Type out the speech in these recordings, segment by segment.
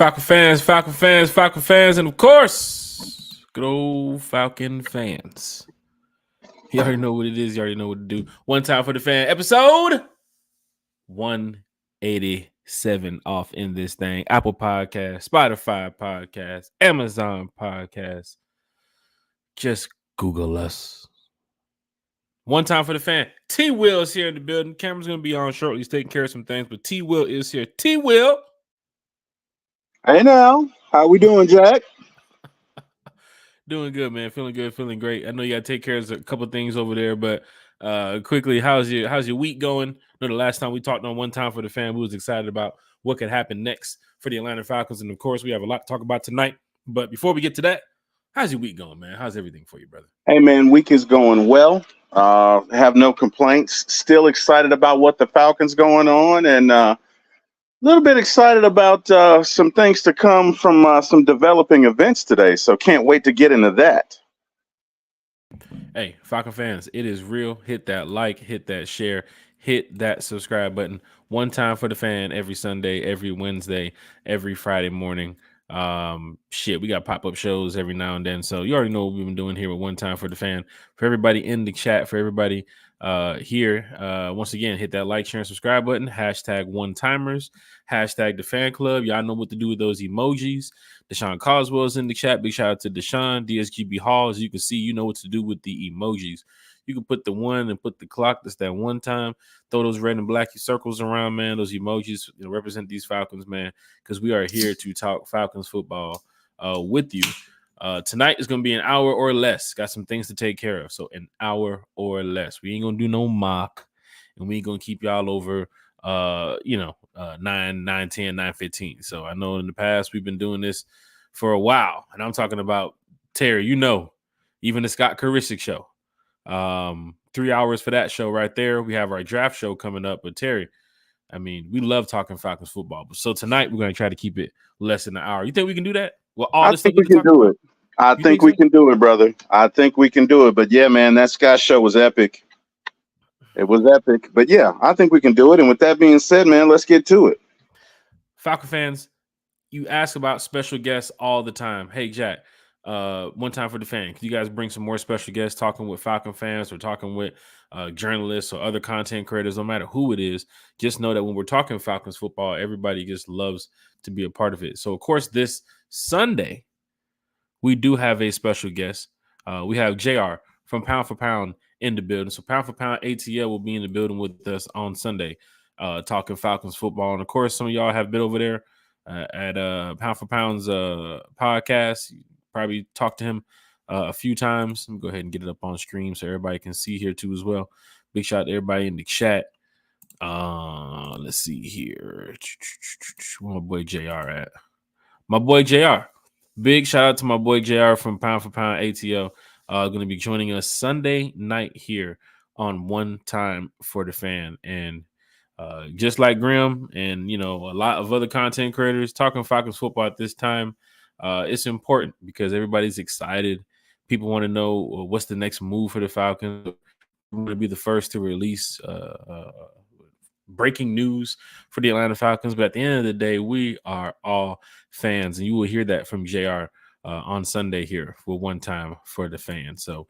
Falcon fans, and of course, good old Falcon fans. You already know what it is. You already know what to do. One time for the fan, episode 187 off in this thing. Apple Podcast, Spotify Podcast, Amazon Podcast. Just Google us. One time for the fan. T Will is here in the building. Camera's going to be on shortly. He's taking care of some things, but T Will is here. T Will. Hey now, how we doing, Jack? Doing good, man. Feeling good, feeling great. I know you got to take care of a couple things over there, but quickly, how's your week going? I know the last time we talked on One Time for the Fan, we was excited about what could happen next for the Atlanta Falcons, and of course, we have a lot to talk about tonight. But before we get to that, how's your week going, man? How's everything for you, brother? Hey, man, week is going well. Have no complaints. Still excited about what the Falcons going on, and a little bit excited about some things to come from some developing events today. So can't wait to get into that. Hey, Falcon fans, it is real. Hit that like, hit that share, hit that subscribe button. One time for the fan every Sunday, every Wednesday, every Friday morning. We got pop-up shows every now and then. So you already know what we've been doing here with One Time for the Fan. For everybody in the chat, for everybody here, once again, hit that like, share, and subscribe button. Hashtag one timers, hashtag the fan club. Y'all know what to do with those emojis. Deshaun Coswell's in the chat. Big shout out to Deshaun. DSGB Hall. As you can see, you know what to do with the emojis. You can put the one and put the clock. That's that one time. Throw those red and black circles around, man. Those emojis represent these Falcons, man, because we are here to talk Falcons football with you. Tonight is going to be an hour or less. Got some things to take care of. So an hour or less. We ain't going to do no mock, and we ain't going to keep y'all over, 9, 10, 9:15. So I know in the past we've been doing this for a while, and I'm talking about Terry, even the Scott Karisic show. 3 hours for that show right there. We have our draft show coming up. But Terry, I mean, we love talking Falcons football. So tonight we're going to try to keep it less than an hour. You think we can do that? Well, I think we can do it. I think we can do it, brother. I think we can do it. But yeah, man, that Scott show was epic. It was epic. But yeah, I think we can do it. And with that being said, man, let's get to it. Falcon fans, you ask about special guests all the time. Hey, Jack. One time for the fan. Can you guys bring some more special guests talking with Falcon fans or talking with journalists or other content creators, no matter who it is? Just know that when we're talking Falcons football, everybody just loves to be a part of it. So, of course, this Sunday, we do have a special guest. We have JR from Pound for Pound in the building. So Pound for Pound ATL will be in the building with us on Sunday, talking Falcons football. And, of course, some of y'all have been over there at Pound for Pound's podcast. Probably talked to him a few times. Let me go ahead and get it up on screen so everybody can see here too as well. Big shout out to everybody in the chat. Let's see here. Where my boy JR at? My boy JR. Big shout out to my boy JR from Pound for Pound ATL. Going to be joining us Sunday night here on One Time for the Fan. And just like Grim and, a lot of other content creators talking Falcons football at this time, it's important because everybody's excited. People want to know what's the next move for the Falcons. We want to be the first to release breaking news for the Atlanta Falcons. But at the end of the day, we are all fans, and you will hear that from JR on Sunday here for One Time for the Fan. So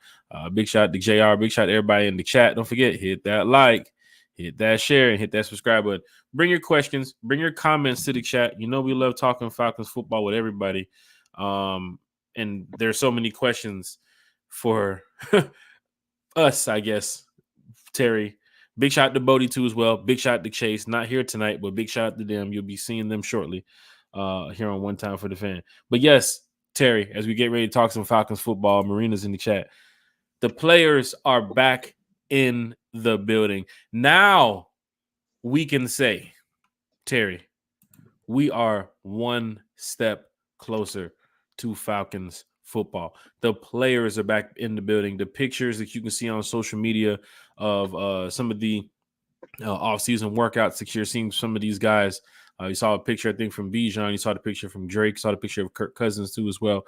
big shout out to JR. Big shout out to everybody in the chat. Don't forget, hit that like, hit that share, and hit that subscribe button. Bring your questions, bring your comments to the chat. We love talking Falcons football with everybody. And there's so many questions for us, I guess. Terry, big shout out to Bodie too as well. Big shout out to Chase. Not here tonight, but big shout out to them. You'll be seeing them shortly here on One Time for the Fan. But yes, Terry, as we get ready to talk some Falcons football, Marina's in the chat. The players are back in the building. Now we can say, Terry, we are one step closer to Falcons football. The players are back in the building. The pictures that you can see on social media of some of the off-season workouts that you're seeing some of these guys. You saw a picture, I think, from Bijan. You saw the picture from Drake. Saw the picture of Kirk Cousins, too, as well.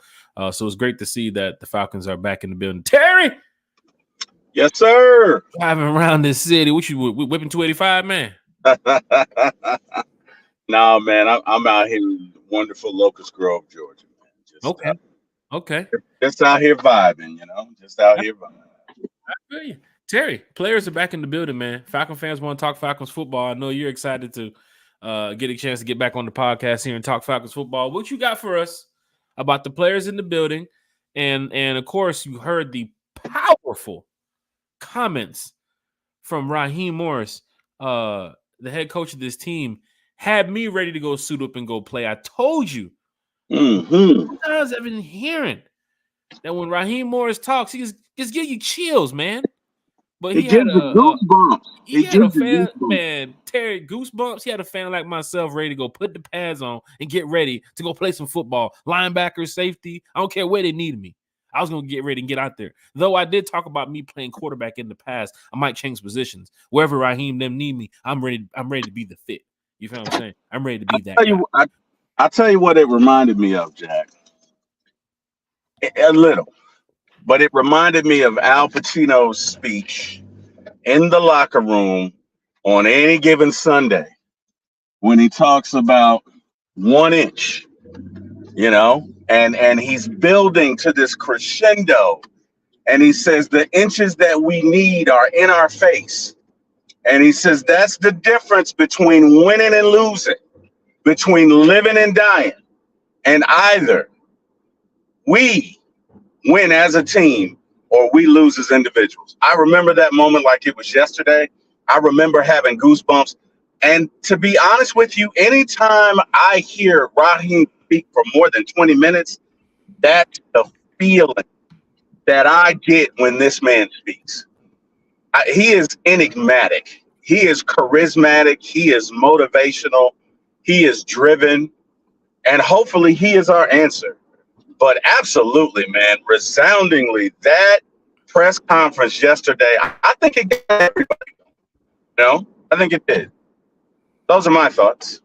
So it's great to see that the Falcons are back in the building. Terry! Yes, sir. Driving around this city. What you whipping 285, man? No, man, I'm out here wonderful Locust Grove, Georgia. Man. Okay. Okay. Just out here vibing, just out here vibing. I feel you. Terry, players are back in the building, man. Falcon fans want to talk Falcons football. I know you're excited to get a chance to get back on the podcast here and talk Falcons football. What you got for us about the players in the building? And of course, you heard the powerful comments from Raheem Morris, the head coach of this team, had me ready to go suit up and go play. I told you. Sometimes I've been hearing that when Raheem Morris talks, he just give you chills, man. But he had goosebumps. He had a fan, man, Terry, goosebumps. He had a fan like myself ready to go put the pads on and get ready to go play some football. Linebacker, safety, I don't care where they needed me. I was going to get ready and get out there. Though I did talk about me playing quarterback in the past, I might change positions. Wherever Raheem them need me, I'm ready to be the fit. You feel what I'm saying? I'm ready to be that guy. I'll tell you what it reminded me of, Jack. A little. But it reminded me of Al Pacino's speech in the locker room on any given Sunday when he talks about 1 inch, and he's building to this crescendo. And he says the inches that we need are in our face. And he says that's the difference between winning and losing, between living and dying. And either we win as a team or we lose as individuals. I remember that moment like it was yesterday. I remember having goosebumps. And to be honest with you, anytime I hear Raheem speak for more than 20 minutes, that's the feeling that I get when this man speaks. He is enigmatic. He is charismatic. He is motivational. He is driven. And hopefully he is our answer. But absolutely, man, resoundingly, that press conference yesterday, I think it got everybody. I think it did. Those are my thoughts.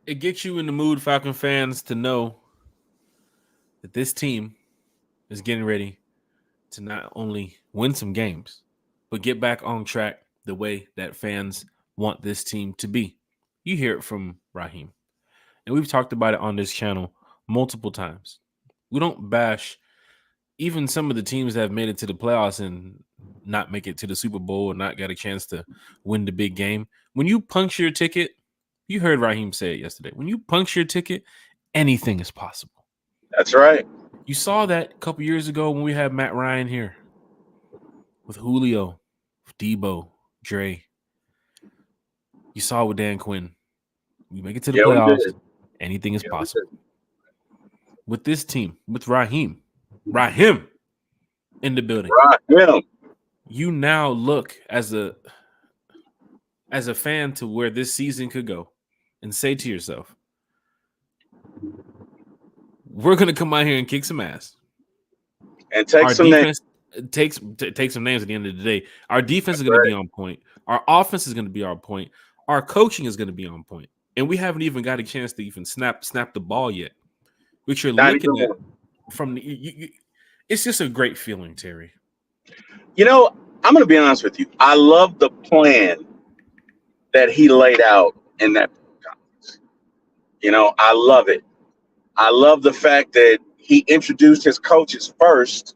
It gets you in the mood, Falcon fans, to know that this team is getting ready to not only win some games, but get back on track the way that fans want this team to be. You hear it from Raheem. And we've talked about it on this channel multiple times. We don't bash even some of the teams that have made it to the playoffs and not make it to the Super Bowl and not got a chance to win the big game. When you puncture your ticket, you heard Raheem say it yesterday. When you puncture your ticket, anything is possible. That's right. You saw that a couple years ago when we had Matt Ryan here with Julio, Debo, Dre. You saw it with Dan Quinn. We make it to the playoffs, anything is possible. With this team, with Raheem in the building. Raheem. You now look as a fan to where this season could go and say to yourself, we're going to come out here and kick some ass. And take some names. Take some names at the end of the day. Our defense is going to be on point. Our offense is going to be on point. Our coaching is going to be on point. And we haven't even got a chance to even snap the ball yet. Which you're looking at from the it's just a great feeling, Terry. I'm going to be honest with you. I love the plan that he laid out in that conference. I love it. I love the fact that he introduced his coaches first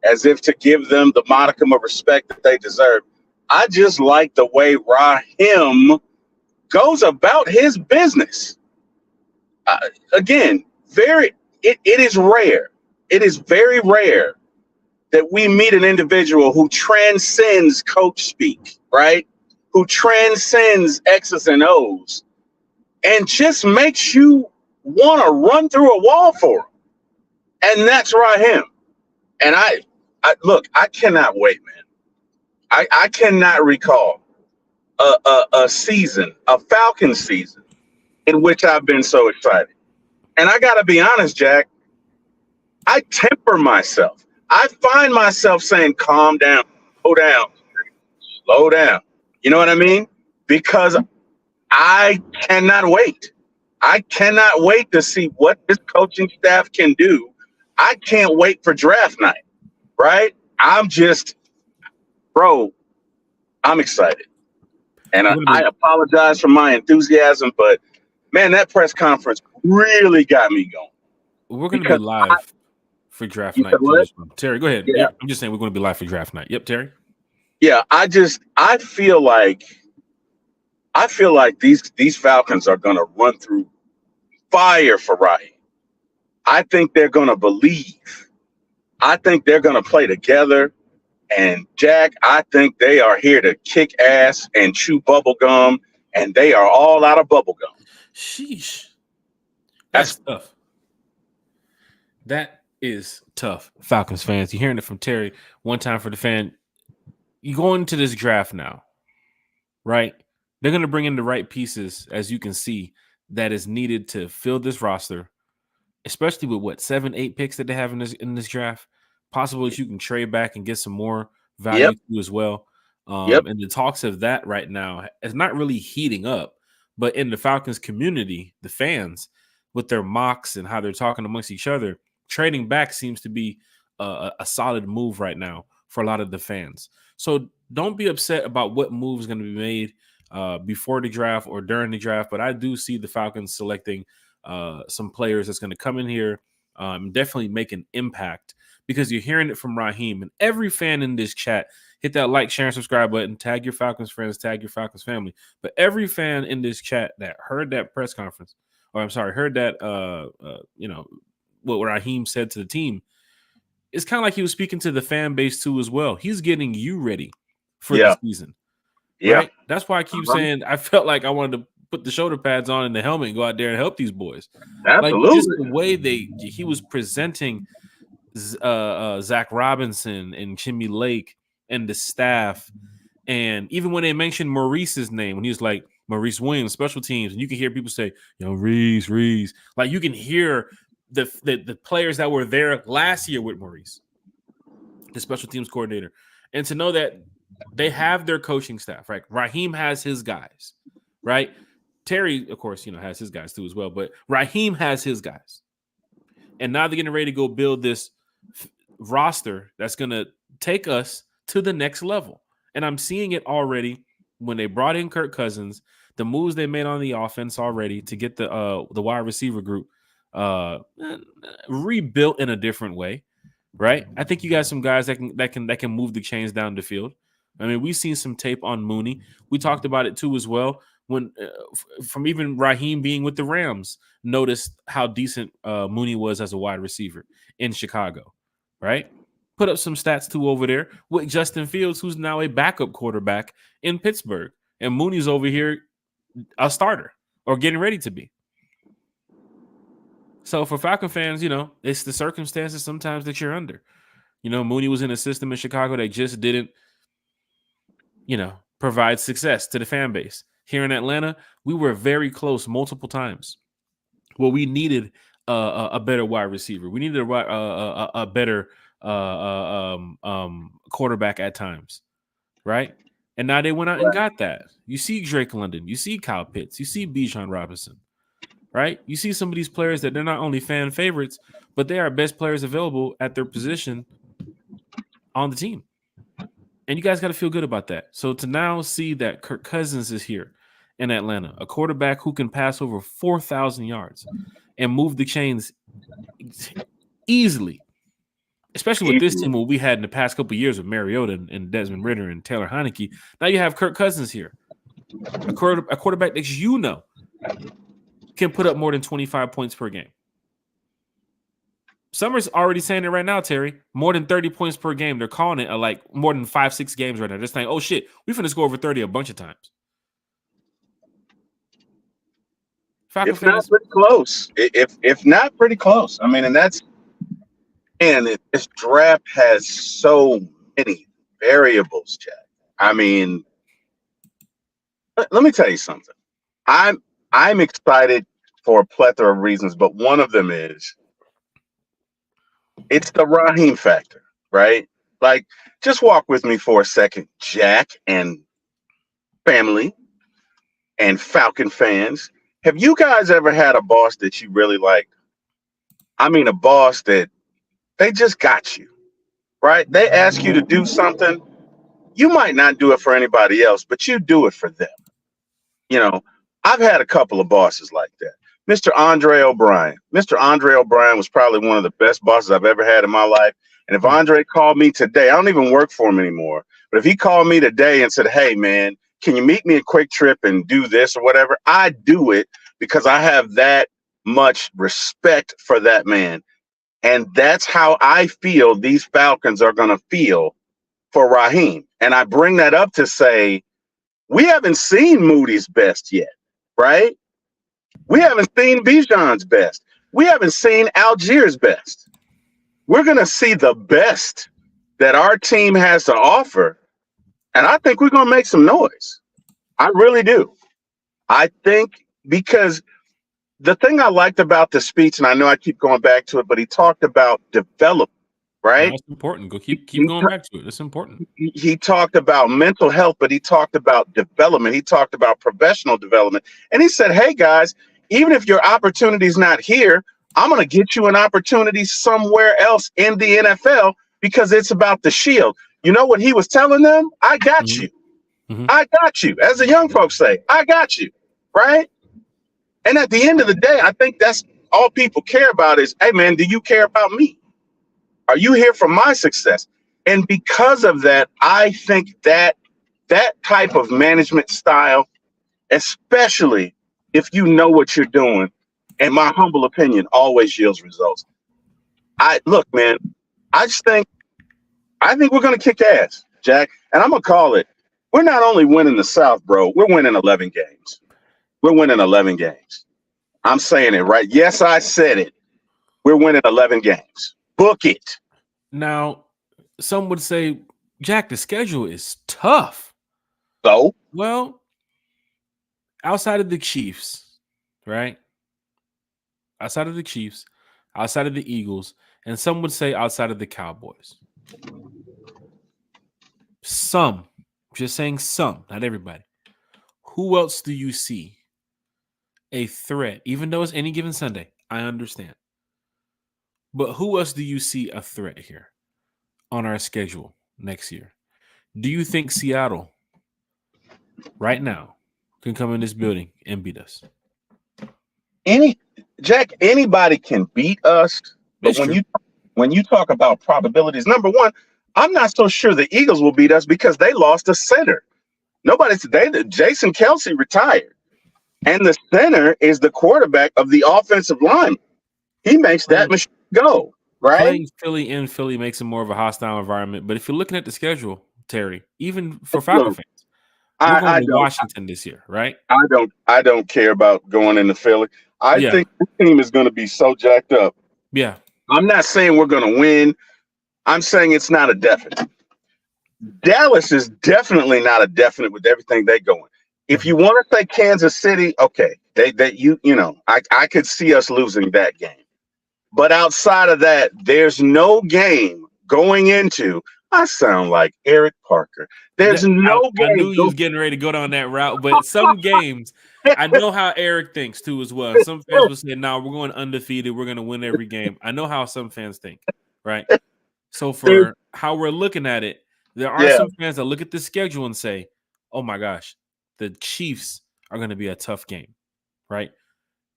as if to give them the modicum of respect that they deserve. I just like the way Raheem goes about his business. Again, it is rare. It is very rare that we meet an individual who transcends coach speak, right? Who transcends X's and O's and just makes you want to run through a wall for him. And that's Raheem. And I cannot wait, man. I cannot recall a season, a Falcon season, in which I've been so excited. And I got to be honest, Jack, I temper myself. I find myself saying, calm down, slow down. You know what I mean? Because I cannot wait. I cannot wait to see what this coaching staff can do. I can't wait for draft night, right? I'm excited. And I apologize for my enthusiasm, but Man, that press conference really got me going We're going to be because live for draft you said night too what? as well. Terry, go ahead. Yeah, Yep, I'm just saying we're going to be live for draft night. Yep, Terry. yeah. I feel like these Falcons are gonna run through fire for Ryan. I think they're gonna believe. I think they're gonna play together. And Jack, I think they are here to kick ass and chew bubble gum, and they are all out of bubble gum. Sheesh. That's That's tough. That is tough. Falcons fans, you're hearing it from Terry. One time for the fan. You go into this draft now, right? They're going to bring in the right pieces, as you can see, that is needed to fill this roster, especially with what 7, 8 picks that they have in this draft. Possible that you can trade back and get some more value yep, too as well. yep, And the talks of that right now is not really heating up, but in the Falcons community, the fans with their mocks and how they're talking amongst each other, trading back seems to be a solid move right now for a lot of the fans. So don't be upset about what move is going to be made before the draft or during the draft, but I do see the Falcons selecting some players that's going to come in here, definitely make an impact because you're hearing it from Raheem and every fan in this chat. Hit that like, share, and subscribe button. Tag your Falcons friends. Tag your Falcons family. But every fan in this chat that heard that press conference, or I'm sorry, heard that, what Raheem said to the team, it's kind of like he was speaking to the fan base too as well. He's getting you ready for the yeah, season, yeah. right? That's why I keep Uh-huh. saying I felt like I wanted to put the shoulder pads on and the helmet and go out there and help these boys. Like just Absolutely. the way he was presenting Zach Robinson and Jimmy Lake and the staff, and even when they mentioned Maurice's name, when he was like Maurice Williams, special teams, and you can hear people say, Reese, like you can hear the players that were there last year with Maurice, the special teams coordinator, and to know that they have their coaching staff, right? Raheem has his guys, right? Terry, of course, has his guys too as well, but Raheem has his guys. And now they're getting ready to go build this roster that's going to take us to the next level. And I'm seeing it already when they brought in Kirk Cousins, the moves they made on the offense already to get the wide receiver group rebuilt in a different way, right? I think you got some guys that can move the chains down the field. I mean, we've seen some tape on Mooney. We talked about it too as well when from even Raheem being with the Rams, noticed how decent Mooney was as a wide receiver in Chicago, right? Put up some stats too over there with Justin Fields, who's now a backup quarterback in Pittsburgh, and Mooney's over here a starter or getting ready to be. So for Falcon fans, it's the circumstances sometimes that you're under. Mooney was in a system in Chicago that just didn't, provide success to the fan base. Here in Atlanta, we were very close multiple times. Well, we needed a better wide receiver. We needed a better quarterback at times, right? And now they went out and got that. You see Drake London, you see Kyle Pitts, you see Bijan Robinson, right? You see some of these players that they're not only fan favorites, but they are best players available at their position on the team. And you guys got to feel good about that. So to now see that Kirk Cousins is here in Atlanta, a quarterback who can pass over 4,000 yards and move the chains easily, especially with this team what we had in the past couple of years with Mariota and Desmond Ridder and Taylor Heineke. Now you have Kirk Cousins here, a quarterback that can put up more than 25 points per game. Summer's already saying it right now, Terry. More than 30 points per game. They're calling it like more than 5-6 games right now. They're saying, oh shit, we finna score over 30 a bunch of times. Falcon If fans, not pretty close. If not pretty close. I mean, this draft has so many variables, Jack. I mean, let me tell you something. I'm excited for a plethora of reasons, but one of them is it's the Raheem factor, right? Like, just walk with me for a second, Jack and family and Falcon fans. Have you guys ever had a boss that you really like? I mean, a boss that they just got you, right? They ask you to do something. You might not do it for anybody else, but you do it for them. You know, I've had a couple of bosses like that. Mr. Andre O'Brien. Mr. Andre O'Brien was probably one of the best bosses I've ever had in my life. And if Andre called me today, I don't even work for him anymore. But if he called me today and said, hey, man, can you meet me a quick trip and do this or whatever? I do it because I have that much respect for that man. And that's how I feel these Falcons are going to feel for Raheem. And I bring that up to say, we haven't seen Moody's best yet, right? We haven't seen Bijan's best. We haven't seen Algiers' best. We're going to see the best that our team has to offer. And I think we're going to make some noise. I really do. I think because the thing I liked about the speech, and I know I keep going back to it, but he talked about development, right? That's important. Go keep going back to it. It's important. He talked about mental health, but he talked about development. He talked about professional development. And he said, hey, guys, even if your opportunity is not here, I'm going to get you an opportunity somewhere else in the NFL because it's about the shield. You know what he was telling them? I got you. I got you. As the young folks say, I got you, right? And at the end of the day, I think that's all people care about is, hey, man, do you care about me? Are you here for my success? And because of that, I think that type of management style, especially if you know what you're doing, in my humble opinion, always yields results. Look, man, I think we're going to kick ass, Jack. And I'm going to call it. We're not only winning the South, bro. We're winning 11 games. We're winning 11 games. I'm saying it right. Yes, I said it. We're winning 11 games. Book it. Now, some would say, Jack, the schedule is tough. So? Well, outside of the Chiefs, right? Outside of the Chiefs, outside of the Eagles, and some would say outside of the Cowboys. Some, just saying some, not everybody. Who else do you see a threat? Even though it's any given Sunday, I understand. But who else do you see a threat here on our schedule next year? Do you think Seattle right now can come in this building and beat us? Anybody can beat us, but when you talk about probabilities, number one, I'm not so sure the Eagles will beat us because they lost a center. Jason Kelce retired, and the center is the quarterback of the offensive line. He makes that machine go, right? Playing Philly in Philly makes it more of a hostile environment. But if you're looking at the schedule, Terry, even for Falcon fans, we're going to Washington this year, right? I don't care about going into Philly. I think the team is going to be so jacked up. Yeah. I'm not saying we're going to win. I'm saying it's not a definite. Dallas is definitely not a definite with everything they going. If you want to say Kansas City, okay, I could see us losing that game. But outside of that, there's no game going into. I sound like Eric Parker. There's no game. I knew you was getting ready to go down that route, but some games, I know how Eric thinks too as well. Some fans will say, "No, we're going undefeated. We're going to win every game." I know how some fans think, right? So for how we're looking at it, there are some fans that look at the schedule and say, "Oh my gosh, the Chiefs are going to be a tough game," right?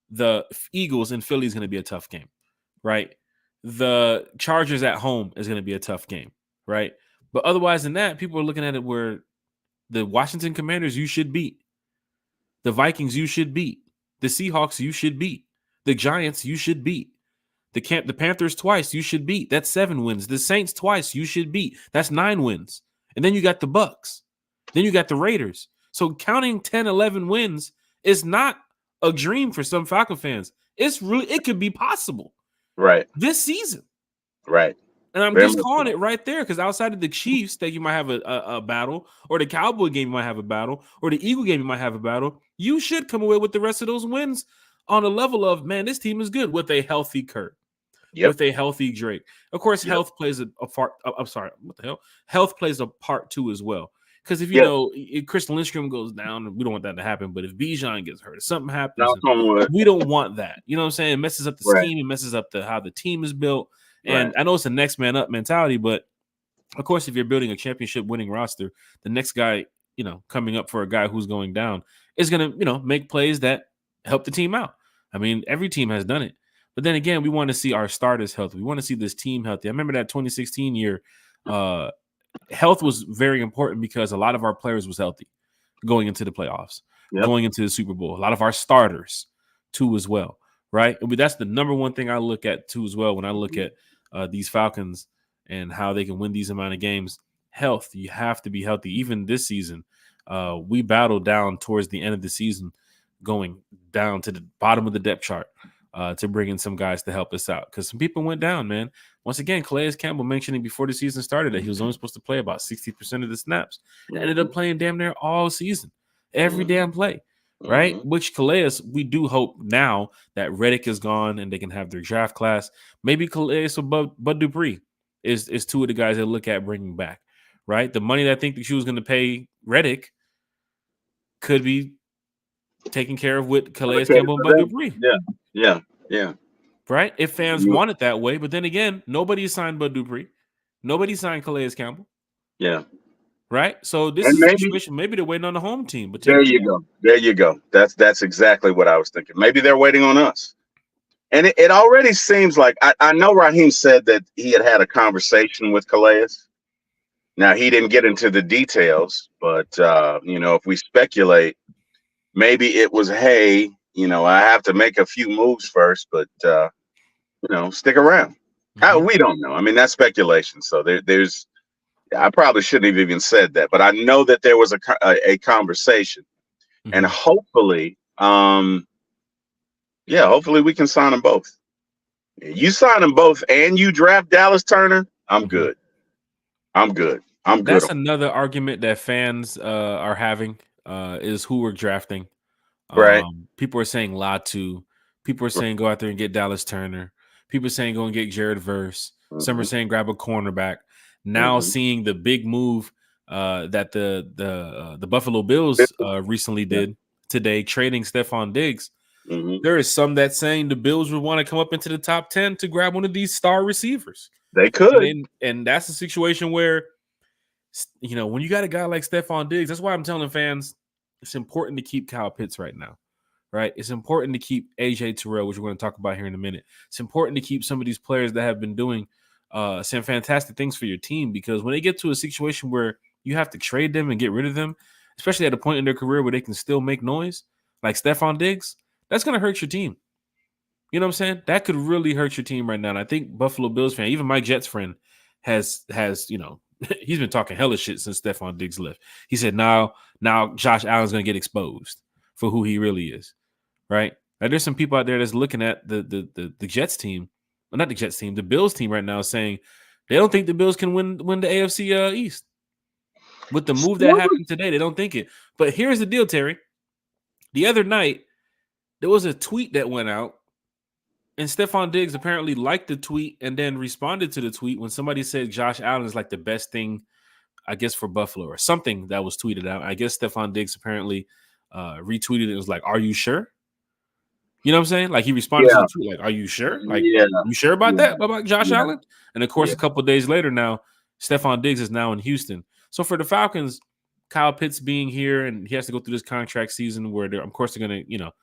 The Eagles and Philly is going to be a tough game, right? The Chargers at home is going to be a tough game, right? But otherwise than that, people are looking at it where the Washington Commanders you should beat, the Vikings you should beat, the Seahawks you should beat, the Giants you should beat, the Panthers twice you should beat. That's 7 wins. The Saints twice you should beat. That's 9 wins. And then you got the Bucks. Then you got the Raiders. So counting 10, 11 wins is not a dream for some Falcon fans. It could be possible. Right. This season. Right. And I'm just calling it right there because outside of the Chiefs that you might have a battle, or the Cowboy game you might have a battle, or the Eagle game you might have a battle, you should come away with the rest of those wins on a level of, man, this team is good with a healthy Kurt, with a healthy Drake. Of course, health plays a part. I'm sorry, what the hell? Health plays a part too as well. Because if if Crystal Lindstrom goes down, we don't want that to happen. But if Bijan gets hurt, if something happens, we don't want that. You know what I'm saying? It messes up the scheme. It messes up how the team is built. And I know it's a next man up mentality, but of course, if you're building a championship winning roster, the next guy, coming up for a guy who's going down, is going to, make plays that help the team out. I mean, every team has done it. But then again, we want to see our starters healthy. We want to see this team healthy. I remember that 2016 year, health was very important because a lot of our players was healthy going into the playoffs, going into the Super Bowl. A lot of our starters too as well, right? I mean, that's the number one thing I look at too as well when I look at these Falcons and how they can win these amount of games. Health, you have to be healthy. Even this season, we battled down towards the end of the season, going down to the bottom of the depth chart to bring in some guys to help us out because some people went down, man. Once again, Calais Campbell mentioning before the season started that he was only supposed to play about 60% of the snaps. And ended up playing damn near all season, every damn play, right? Which Calais, we do hope now that Reddick is gone and they can have their draft class. Maybe Calais or Bud Dupree is two of the guys that look at bringing back, right? The money that I think that she was going to pay Reddick could be taken care of with Calais Campbell and Bud Dupree. Yeah. Right? If fans want it that way. But then again, nobody signed Bud Dupree. Nobody signed Calais Campbell. Yeah. Right? So this is a situation. Maybe they're waiting on the home team. But there you go. There you go. That's exactly what I was thinking. Maybe they're waiting on us. And it already seems like I know Raheem said that he had a conversation with Calais. Now, he didn't get into the details, but, if we speculate, maybe it was, hey, I have to make a few moves first, but, stick around. We don't know. I mean, that's speculation. So there's I probably shouldn't have even said that, but I know that there was a conversation. And hopefully, hopefully we can sign them both. You sign them both and you draft Dallas Turner, I'm good. I'm good. That's another argument that fans are having is who we're drafting. Right. People are saying Latu. People are saying go out there and get Dallas Turner. People are saying go and get Jared Verse. Some are saying grab a cornerback. Now seeing the big move that the Buffalo Bills recently did today, trading Stephon Diggs. There is some that saying the Bills would want to come up into the top 10 to grab one of these star receivers. They could. And that's a situation where, when you got a guy like Stephon Diggs, that's why I'm telling fans it's important to keep Kyle Pitts right now, right? It's important to keep AJ Terrell, which we're going to talk about here in a minute. It's important to keep some of these players that have been doing some fantastic things for your team, because when they get to a situation where you have to trade them and get rid of them, especially at a point in their career where they can still make noise, like Stephon Diggs, that's going to hurt your team. You know what I'm saying? That could really hurt your team right now. And I think Buffalo Bills fan, even Mike Jets friend, has he's been talking hella shit since Stephon Diggs left. He said now Josh Allen's going to get exposed for who he really is, right? Now, there's some people out there that's looking at the Jets team, well, not the Jets team, the Bills team right now, saying they don't think the Bills can win the AFC East. With the move that happened today, they don't think it. But here's the deal, Terry. The other night, there was a tweet that went out, and Stephon Diggs apparently liked the tweet and then responded to the tweet when somebody said Josh Allen is like the best thing, I guess, for Buffalo or something that was tweeted out. I guess Stephon Diggs apparently retweeted it and was like, "Are you sure?" You know what I'm saying? Like he responded to the tweet, like, "Are you sure? Like, you sure about that about Josh Allen?" And of course, a couple of days later, now Stephon Diggs is now in Houston. So for the Falcons, Kyle Pitts being here and he has to go through this contract season where of course they're going to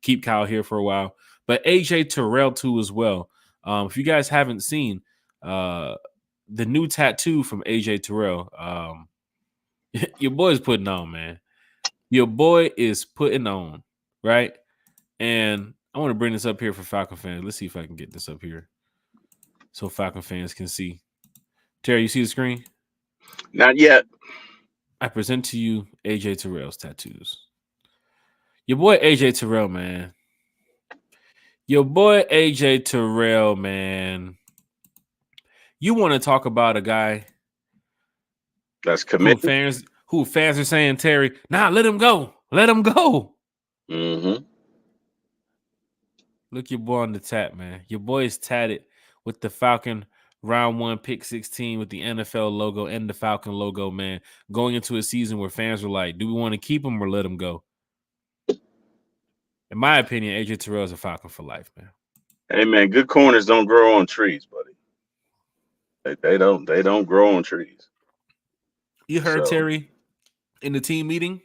keep Kyle here for a while. But AJ Terrell too as well. If you guys haven't seen the new tattoo from AJ Terrell, your boy is putting on, man. Your boy is putting on, right? And I want to bring this up here for Falcon fans. Let's see if I can get this up here so Falcon fans can see. Terry, you see the screen? Not yet. I present to you AJ Terrell's tattoos. Your boy AJ Terrell, man. Your boy AJ Terrell, man. You want to talk about a guy that's committed? Who fans are saying, Terry, nah, let him go. Let him go. Look your boy on the tat, man. Your boy is tatted with the Falcon round 1 pick 16 with the NFL logo and the Falcon logo, man. Going into a season where fans were like, do we want to keep him or let him go? In my opinion, AJ Terrell is a Falcon for life, man. Hey, man, good corners don't grow on trees, buddy. They don't grow on trees. You heard Terry in the team meeting?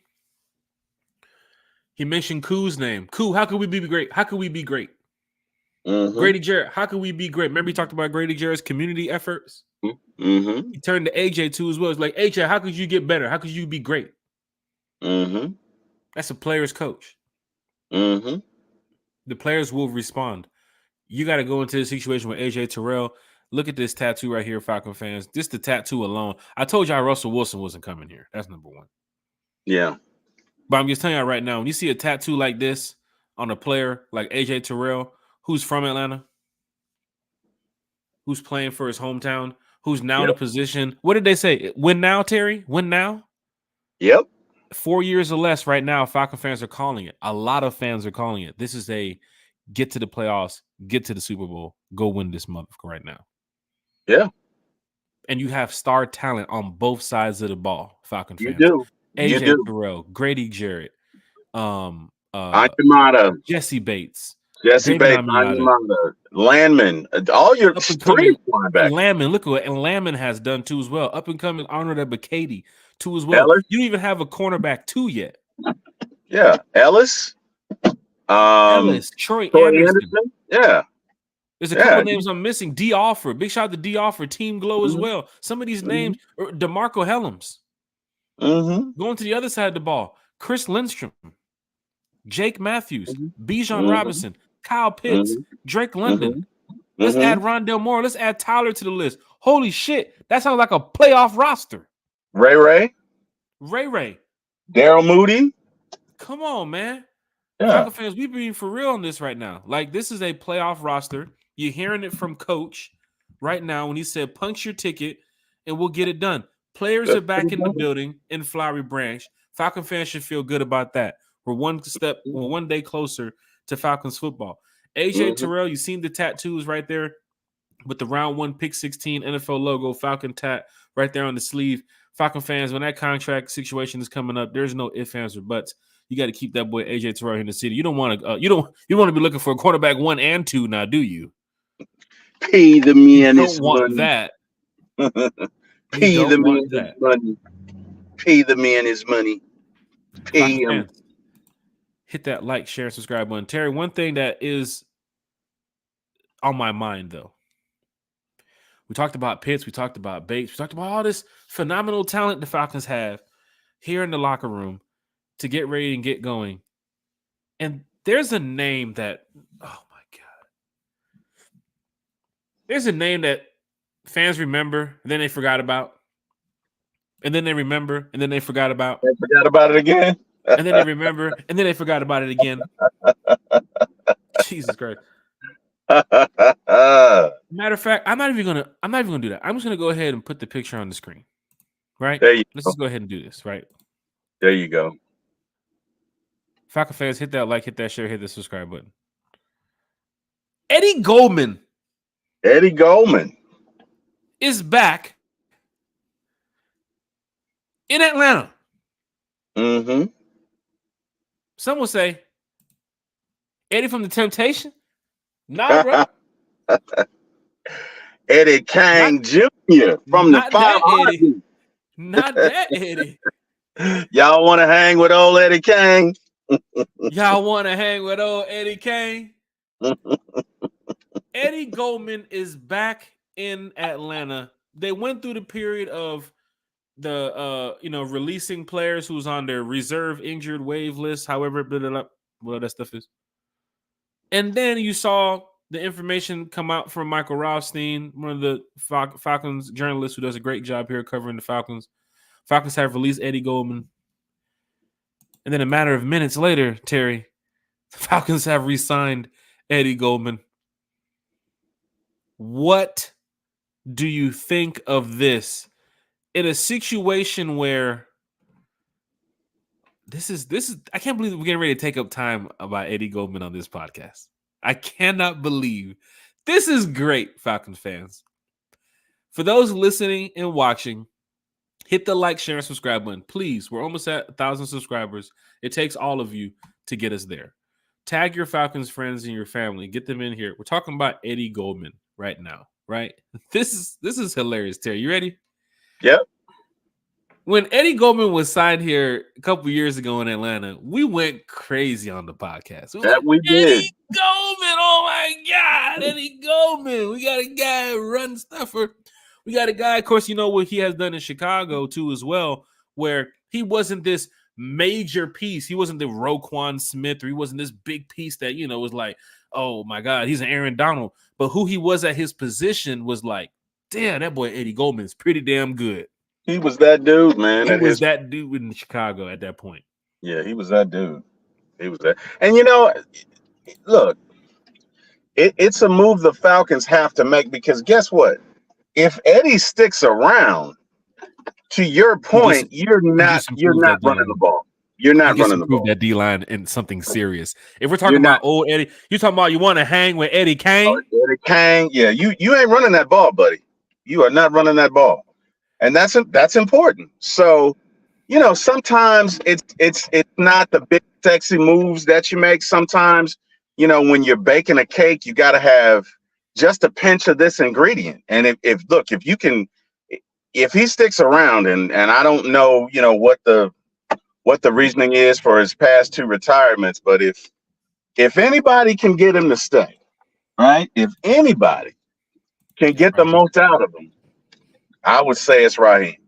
He mentioned Koo's name. Koo, how could we be great? How could we be great? Mm-hmm. Grady Jarrett, how could we be great? Remember he talked about Grady Jarrett's community efforts? Mm-hmm. He turned to AJ too as well. It's like, AJ, how could you get better? How could you be great? Mm-hmm. That's a player's coach. Mm-hmm. The players will respond. You got to go into the situation with AJ Terrell. Look at this tattoo right here, Falcon fans. Just the tattoo alone. I told y'all Russell Wilson wasn't coming here. That's number one. Yeah. But I'm just telling y'all right now, when you see a tattoo like this on a player like AJ Terrell, who's from Atlanta, who's playing for his hometown, who's now in a position. What did they say? Win now, Terry? Win now? Yep. 4 years or less right now, Falcon fans are calling it. A lot of fans are calling it. This is a get to the playoffs, get to the Super Bowl, go win this month right now. Yeah. And you have star talent on both sides of the ball, Falcon fans. You do. AJ Terrell, Grady Jarrett, Anyamata, Jesse Bates, Jesse David Bates, Amiata, Landman, all your street linebackers. Lamon, look what and Lamon has done too as well. Up and coming Arnold Ebiketie too as well. Ellis? You don't even have a cornerback two yet. Yeah, Ellis. Ellis, Troy Anderson. Yeah. There's a couple names I'm missing. D. Alford. Big shout out to D. Alford. Team Glow as well. Some of these names, DeMarco Helms. Going to the other side of the ball. Chris Lindstrom. Jake Matthews. Bijan Robinson. Kyle Pitts. Drake London. Let's add Rondell Moore. Let's add Tyler to the list. Holy shit. That sounds like a playoff roster. Ray. Daryl Moody. Come on, man. Yeah. Falcon fans, we being for real on this right now. Like, this is a playoff roster. You're hearing it from Coach right now when he said, punch your ticket and we'll get it done. Players are back in the building in Flowery Branch. Falcon fans should feel good about that. We're one day closer to Falcons football. AJ Terrell, you seen the tattoos right there with the round 1 pick 16 NFL logo, Falcon tat right there on the sleeve. Falcon fans, when that contract situation is coming up, there's no ifs, ands, or buts. You got to keep that boy AJ Terrell in the city. You don't want to. You want to be looking for a quarterback 1 and 2 now, do you? Pay the man his money. That. Pay the man his money. Pay the man his money. Pay him. Fans, hit that like, share, and subscribe button. Terry, one thing that is on my mind though. We talked about Pitts. We talked about Bates. We talked about all this phenomenal talent the Falcons have here in the locker room to get ready and get going. And there's a name that, oh my God. There's a name that fans remember, and then they forgot about. And then they remember, and then they forgot about. They forgot about it again. And then they remember, and then they forgot about it again. Jesus Christ. Matter of fact, I'm not even gonna do that. I'm just gonna go ahead and put the picture on the screen. Right? Let's just go ahead and do this, right? There you go. Falcon fans, hit that like, hit that share, hit the subscribe button. Eddie Goldman is back in Atlanta. Some will say, Eddie from the Temptation? Nah, bro. Eddie Kang Jr. from the 500. Not that Eddie. Y'all want to hang with old Eddie Kang? Y'all want to hang with old Eddie Kang? Eddie Goldman is back in Atlanta. They went through the period of the releasing players who's on their reserve injured wave list, however what that stuff is. And then you saw the information come out from Michael Rothstein, one of the Falcons journalists who does a great job here covering the Falcons. Falcons have released Eddie Goldman. And then a matter of minutes later, Terry, the Falcons have re-signed Eddie Goldman. What do you think of this? In a situation where this is I can't believe we're getting ready to take up time about Eddie Goldman on this podcast. I cannot believe this is great, Falcons fans. For those listening and watching, hit the like, share, and subscribe button. Please, we're almost at 1,000 subscribers. It takes all of you to get us there. Tag your Falcons friends and your family. Get them in here. We're talking about Eddie Goldman right now, right? This is hilarious, Terry. You ready? Yep. When Eddie Goldman was signed here a couple years ago in Atlanta, we went crazy on the podcast. We were That like, we did. Eddie Goldman, oh my God, Eddie Goldman. We got a guy who runs stuffer. We got a guy, of course, you know what he has done in Chicago too as well, where he wasn't this major piece. He wasn't the Roquan Smith, or he wasn't this big piece that, you know, was like, oh my God, he's an Aaron Donald. But who he was at his position was like, damn, that boy Eddie Goldman is pretty damn good. He was that dude, man. He was that dude in Chicago at that point. Yeah, he was that dude. He was that. And you know, look, it's a move the Falcons have to make, because guess what? If Eddie sticks around, to your point, you're not running the ball. You're not running the ball. That D line in something serious. If we're talking about old Eddie, you talking about you want to hang with Eddie Kane? Oh, Eddie Kane, yeah, you ain't running that ball, buddy. You are not running that ball, and that's important. So, you know, sometimes it's not the big sexy moves that you make. Sometimes, you know, when you're baking a cake, you got to have just a pinch of this ingredient. And if he sticks around, and I don't know, you know, what the reasoning is for his past two retirements, but if anybody can get him to stay, right? If anybody can get the most out of him, I would say it's Raheem.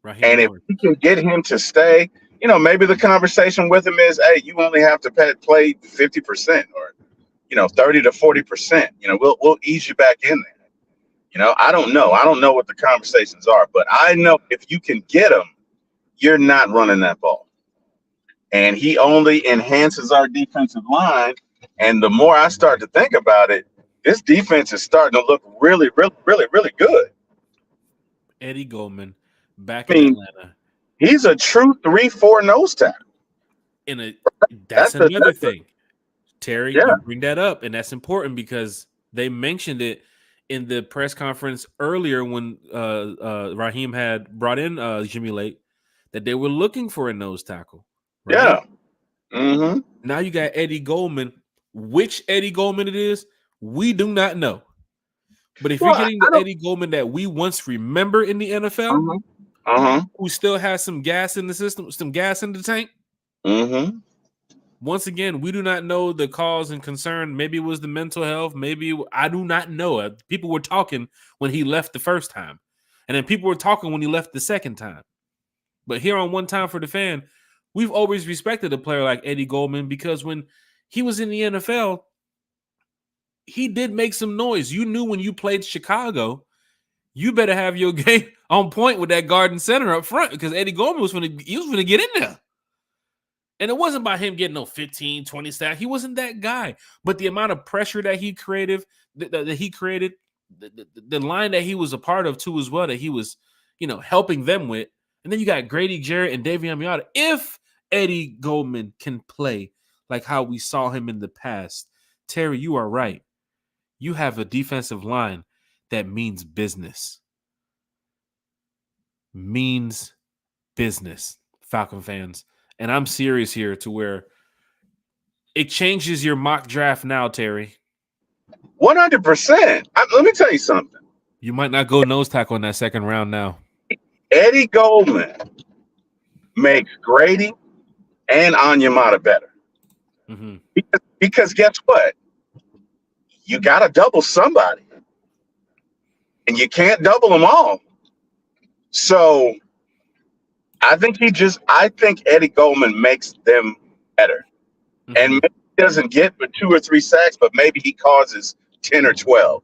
And if he can get him to stay, you know, maybe the conversation with him is, hey, you only have to play 50%, or, you know, 30 to 40%. You know, we'll ease you back in there. You know, I don't know what the conversations are, but I know if you can get him, you're not running that ball. And he only enhances our defensive line. And the more I start to think about it, this defense is starting to look really, really, really, really good. Eddie Goldman back in Atlanta. He's a true 3-4 nose tackle. That's another thing. Terry, you bring that up, and that's important because they mentioned it in the press conference earlier when Raheem had brought in Jimmy Lake, that they were looking for a nose tackle. Right? Yeah. Mm-hmm. Now you got Eddie Goldman. Which Eddie Goldman it is, we do not know. But if you're getting the Eddie Goldman that we once remember in the NFL, who still has some gas in the system, some gas in the tank, once again, we do not know the cause and concern. Maybe it was the mental health. Maybe I do not know. People were talking when he left the first time, and then people were talking when he left the second time. But here on One Time for the Fan, we've always respected a player like Eddie Goldman because when he was in the NFL, he did make some noise. You knew when you played Chicago, you better have your game on point with that guard and center up front because Eddie Goldman was going to get in there. And it wasn't about him getting no 15, 20 sacks. He wasn't that guy. But the amount of pressure that he created, the line that he was a part of too as well, that he was, you know, helping them with. And then you got Grady Jarrett and Davion Miyata. If Eddie Goldman can play like how we saw him in the past, Terry, you are right. You have a defensive line that means business. Means business, Falcon fans. And I'm serious here to where it changes your mock draft now, Terry. 100%. Let me tell you something. You might not go nose tackle in that second round now. Eddie Goldman makes Grady and Onyemata better. Mm-hmm. Because guess what? You got to double somebody. And you can't double them all. So I think Eddie Goldman makes them better. Mm-hmm. And maybe he doesn't get but 2 or 3 sacks, but maybe he causes 10 or 12.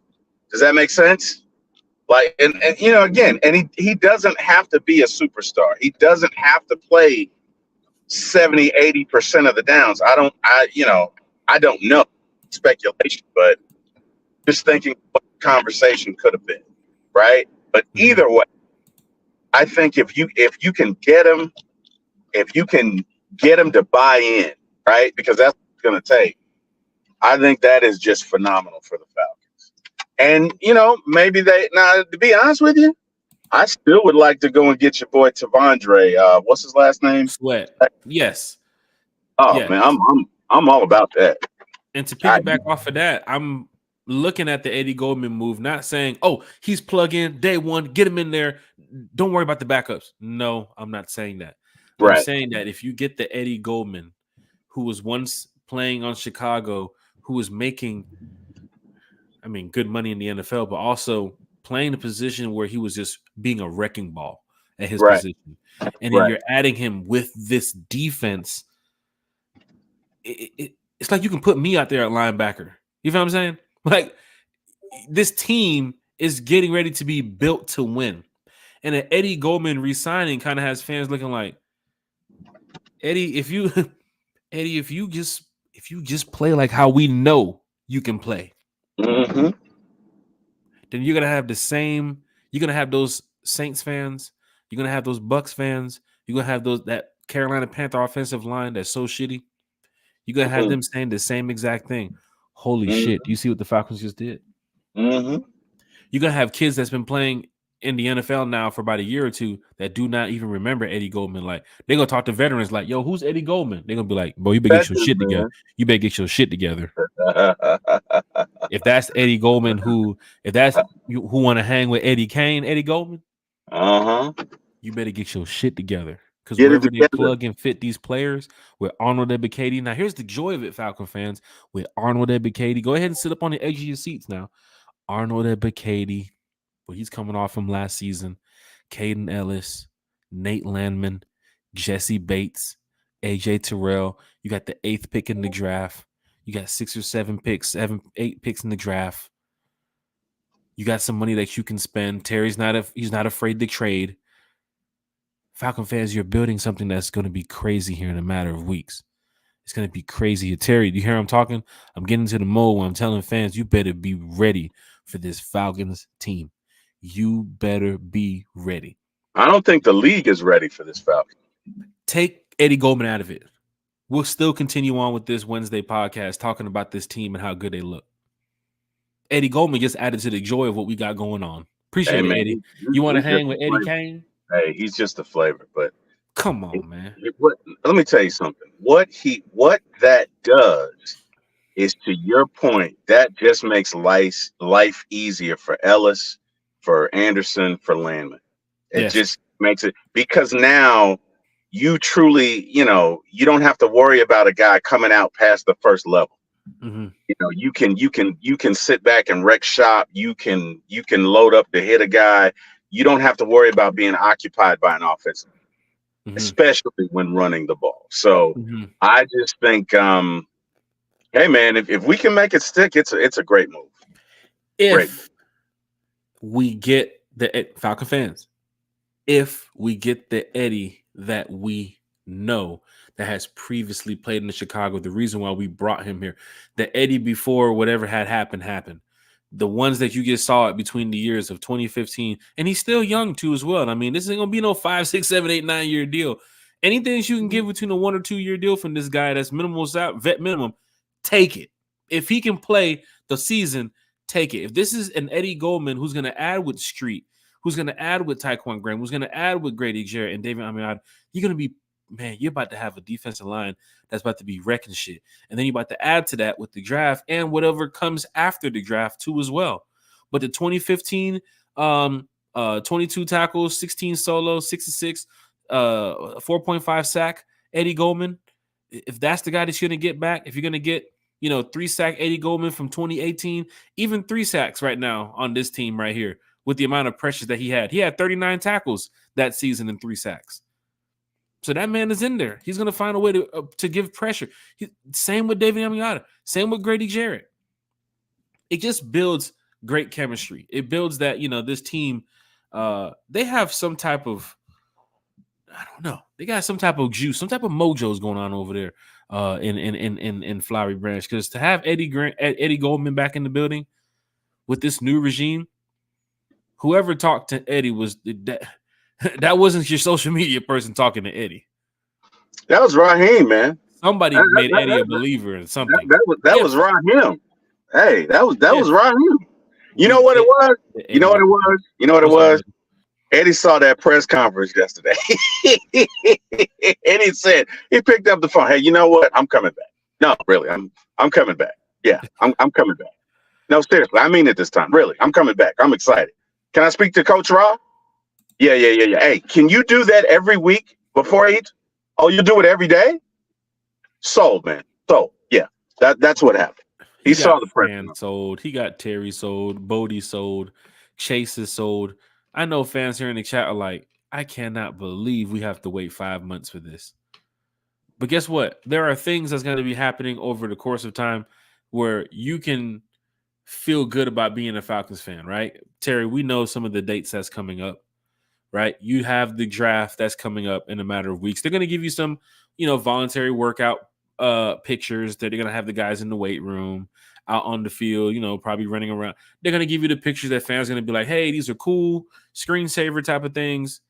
Does that make sense? Like, and you know, again, and he doesn't have to be a superstar. He doesn't have to play 70, 80% of the downs. I don't know. Speculation, but just thinking what the conversation could have been, right? But either way, I think if you can get him to buy in, right? Because that's what it's going to take. I think that is just phenomenal for the Falcons. And, you know, maybe to be honest with you, I still would like to go and get your boy Tavondre. What's his last name? Sweat. Yes. Oh, yes. Man, I'm all about that. And to piggyback off of that, I'm looking at the Eddie Goldman move, not saying, oh, he's plug in day one, get him in there. don't worry about the backups. No, I'm not saying that. I'm Right. saying that if you get the Eddie Goldman, who was once playing on Chicago, who was making, good money in the NFL, but also playing the position where he was just being a wrecking ball at his Right. position. And then Right. you're adding him with this defense. It's like you can put me out there at linebacker. You feel what I'm saying? Like, this team is getting ready to be built to win. And an Eddie Goldman re-signing kind of has fans looking like, Eddie, if you just play like how we know you can play, Mm-hmm. then you're gonna have those Saints fans, you're gonna have those Bucks fans, you're gonna have that Carolina Panther offensive line that's so shitty. You're gonna have them saying the same exact thing. Holy shit! Do you see what the Falcons just did? Mm-hmm. You're gonna have kids that's been playing in the NFL now for about a year or two that do not even remember Eddie Goldman. Like, they're gonna talk to veterans like, "Yo, who's Eddie Goldman?" They're gonna be like, "Bro, you better get your shit together. You better get your shit together." If that's Eddie Goldman, who want to hang with Eddie Kane, Eddie Goldman, you better get your shit together. Because Get it wherever they together. plug and fit these players with Arnold Ebiketie. Now, here's the joy of it, Falcon fans. With Arnold Ebiketie, go ahead and sit up on the edge of your seats now. Arnold Ebiketie, well, he's coming off from last season. Caden Ellis, Nate Landman, Jesse Bates, AJ Terrell. You got the 8th pick in the draft. You got 6 or 7 picks, 8 picks in the draft. You got some money that you can spend. Terry's he's not afraid to trade. Falcon fans, you're building something that's going to be crazy here in a matter of weeks. It's going to be crazy. Terry, do you hear I'm talking? I'm getting into the mode where I'm telling fans, you better be ready for this Falcons team. You better be ready. I don't think the league is ready for this Falcon. Take Eddie Goldman out of it. We'll still continue on with this Wednesday podcast talking about this team and how good they look. Eddie Goldman just added to the joy of what we got going on. Appreciate it, Eddie. You want to hang with Eddie Kane? Hey, he's just a flavor, but come on, man. Let me tell you something. What that does is, to your point, that just makes life easier for Ellis, for Anderson, for Landman. It just makes it, because now you truly, you don't have to worry about a guy coming out past the first level. Mm-hmm. You can sit back and wreck shop. You can load up to hit a guy. You don't have to worry about being occupied by an offensive, especially when running the ball. So I just think, hey man, if we can make it stick, it's a great move. We get the Falcon fans, if we get the Eddie that we know that has previously played in the Chicago, the reason why we brought him here, the Eddie before whatever had happened. The ones that you just saw it between the years of 2015, and he's still young too as well. And this ain't gonna be no 5, 6, 7, 8, 9 year deal. Anything that you can give between a 1 or 2 year deal from this guy that's vet minimum, take it. If he can play the season, take it. If this is an Eddie Goldman who's gonna add with Street, who's gonna add with Tyquan Graham, who's gonna add with Grady Jarrett and David Amiad, you're gonna be, man, you're about to have a defensive line that's about to be wrecking shit. And then you're about to add to that with the draft and whatever comes after the draft too as well. But the 2015, 22 tackles, 16 solo, 6-6, 4.5 sack, Eddie Goldman, if that's the guy that you're going to get back, if you're going to get, 3-sack Eddie Goldman from 2018, even 3 sacks right now on this team right here with the amount of pressures that he had. He had 39 tackles that season and 3 sacks. So that man is in there. He's going to find a way to give pressure. Same with David Amiata. Same with Grady Jarrett. It just builds great chemistry. It builds that, this team, they have some type of, I don't know. They got some type of juice, some type of mojo's going on over there in Flowery Branch. Because to have Eddie Goldman back in the building with this new regime, whoever talked to Eddie that wasn't your social media person talking to Eddie. That was Raheem, man. Somebody made Eddie a believer in something. That was Raheem. Hey, that was Raheem. You know what it was? You know what it was? Eddie saw that press conference yesterday. And he picked up the phone. Hey, you know what? I'm coming back. No, really, I'm coming back. Yeah, I'm coming back. No, seriously, I mean it this time. Really, I'm coming back. I'm excited. Can I speak to Coach Ra? Yeah. Hey, can you do that every week before 8? Oh, you do it every day? Sold, man. So yeah, that's what happened. He He got saw the pressure. Fan sold. He got Terry sold. Bodie sold. Chase is sold. I know fans here in the chat are like, I cannot believe we have to wait 5 months for this. But guess what? There are things that's going to be happening over the course of time where you can feel good about being a Falcons fan, right? Terry, we know some of the dates that's coming up, right? You have the draft that's coming up in a matter of weeks. They're going to give you some, voluntary workout pictures that they're going to have the guys in the weight room, out on the field, probably running around. They're going to give you the pictures that fans are going to be like, hey, these are cool, screensaver type of things.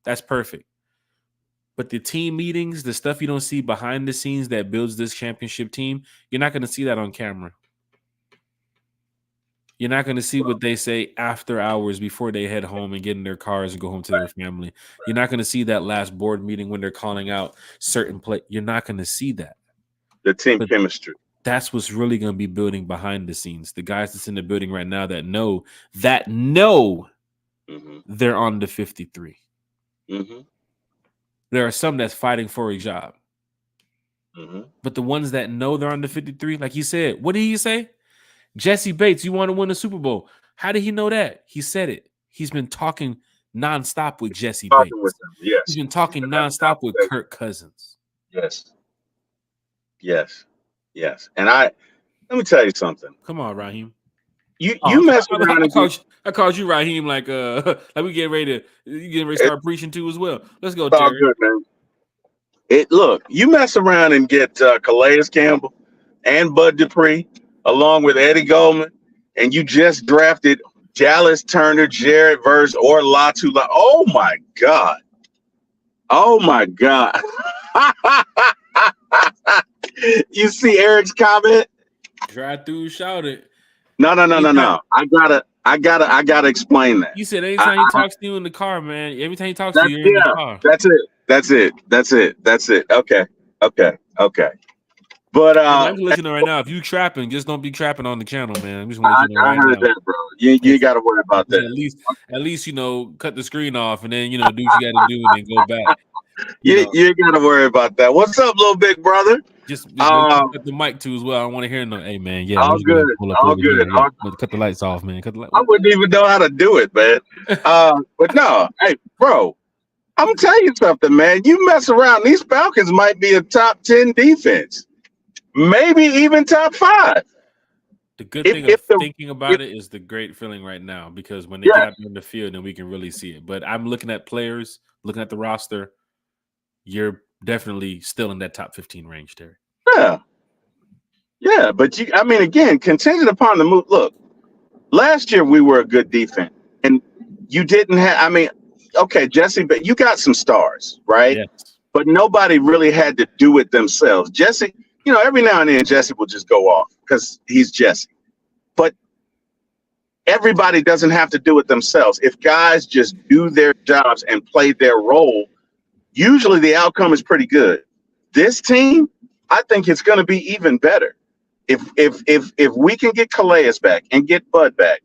That's perfect. But the team meetings, the stuff you don't see behind the scenes that builds this championship team, you're not going to see that on camera. You're not going to see what they say after hours before they head home and get in their cars and go home to their family. You're not going to see that last board meeting when they're calling out certain play. You're not going to see that. The team chemistry. That's what's really going to be building behind the scenes. The guys that's in the building right now that know they're on the 53. Mm-hmm. There are some that's fighting for a job. Mm-hmm. But the ones that know they're on the 53, like he said, what did he say? Jesse Bates, you want to win the Super Bowl. How did he know that? He said it. He's been talking nonstop with Jesse Bates. With him. Yes. He's been talking nonstop with Kirk Cousins. Yes. And let me tell you something. Come on, Raheem. You mess around. I called you Raheem like we getting ready to start preaching too as well. Let's go, Terry. Good, man. Look, you mess around and get Calais Campbell and Bud Dupree along with Eddie Goldman, and you just drafted Dallas Turner, Jared Verse, or Latu. Oh my God. You see Eric's comment? Drive through shouted. No. I gotta explain that. You said anytime he talks to you in the car, man. Every time he talks to you, you're in the car. That's it. Okay. But I'm listening right now. If you trapping, just don't be trapping on the channel, man. I'm just want to I heard that, bro. You got to worry about that. At least cut the screen off and then do what you got to do and then go back. You got to worry about that. What's up, little big brother? Just cut the mic too as well. I want to hear no. Hey man, yeah, all good. Cut the lights off, man. I wouldn't even know how to do it, man. But no, hey, bro. I'm gonna tell you something, man. You mess around, these Falcons might be a top 10 defense. Maybe even top 5. The good thing of thinking about it is the great feeling right now, because when they get out in the field, then we can really see it. But I'm looking at players, looking at the roster. You're definitely still in that top 15 range, Terry. Yeah, but again, contingent upon the move. Look, last year we were a good defense, and you didn't have. Okay, Jesse, but you got some stars, right? Yes. But nobody really had to do it themselves. Jesse. Every now and then Jesse will just go off because he's Jesse. But everybody doesn't have to do it themselves. If guys just do their jobs and play their role, usually the outcome is pretty good. This team, I think it's going to be even better. If we can get Calais back and get Bud back,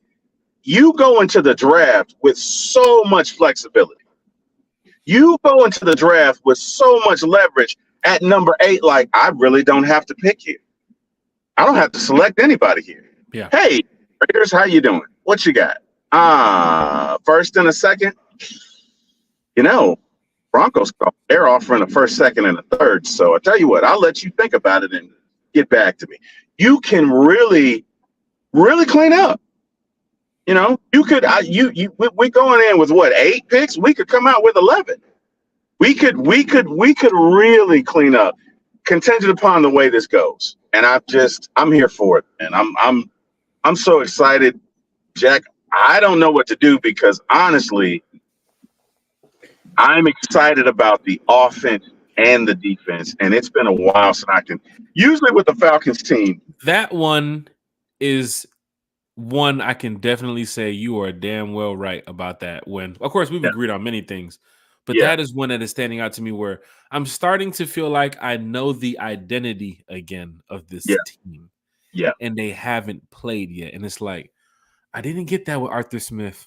you go into the draft with so much flexibility. You go into the draft with so much leverage. At number 8, like, I really don't have to pick here. I don't have to select anybody here. Yeah. Hey, Raiders, how you doing? What you got? First and a second. Broncos, they're offering a first, second, and a third. So I tell you what, I'll let you think about it and get back to me. You can really, really clean up. You could. We're going in with what, 8 picks? We could come out with 11. We could really clean up, contingent upon the way this goes. And I'm here for it. And I'm so excited, Jack. I don't know what to do because honestly, I'm excited about the offense and the defense. And it's been a while since usually with the Falcons team. That one is one I can definitely say you are damn well right about that. When, of course, we've agreed on many things. But that is one that is standing out to me where I'm starting to feel like I know the identity again of this team. Yeah. And they haven't played yet. And it's like, I didn't get that with Arthur Smith.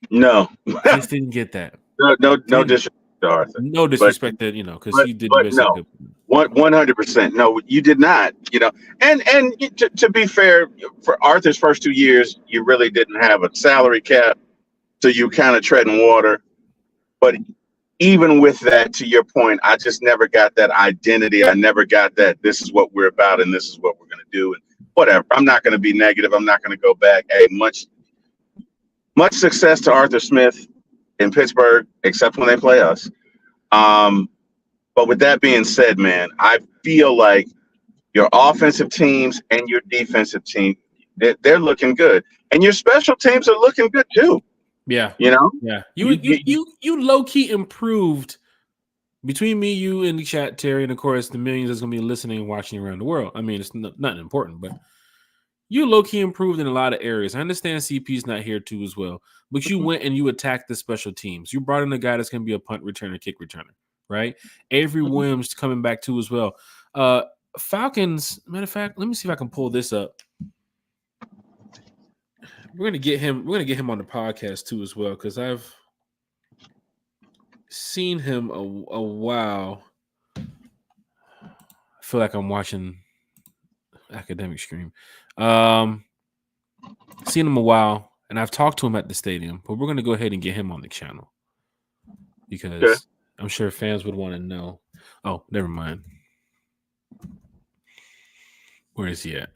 No. I just didn't get that. no Damn it. disrespect to Arthur, No but disrespect that, because he did but basically no, 100%. No, you did not. And to be fair, for Arthur's first 2 years, you really didn't have a salary cap, so you kind of treading water. But even with that, to your point, I just never got that identity. I never got that this is what we're about and this is what we're going to do. And whatever. I'm not going to be negative. I'm not going to go back. Hey, much success to Arthur Smith in Pittsburgh, except when they play us. But with that being said, man, I feel like your offensive teams and your defensive team, they're looking good, and your special teams are looking good too. Yeah. You know, Yeah. You low key improved between me, you, and the chat, Terry, and of course the millions that's gonna be listening and watching around the world. I mean, it's nothing important, but you low key improved in a lot of areas. I understand CP's not here too as well, but you went and you attacked the special teams. You brought in a guy that's gonna be a punt returner, kick returner, right? Avery Williams coming back too as well. Falcons, matter of fact, let me see if I can pull this up. We're gonna get him on the podcast too as well, because I've seen him a while. I feel like I'm watching Academic Stream. Seen him a while, and I've talked to him at the stadium, but we're gonna go ahead and get him on the channel because I'm sure fans would want to know. Oh, never mind. Where is he at?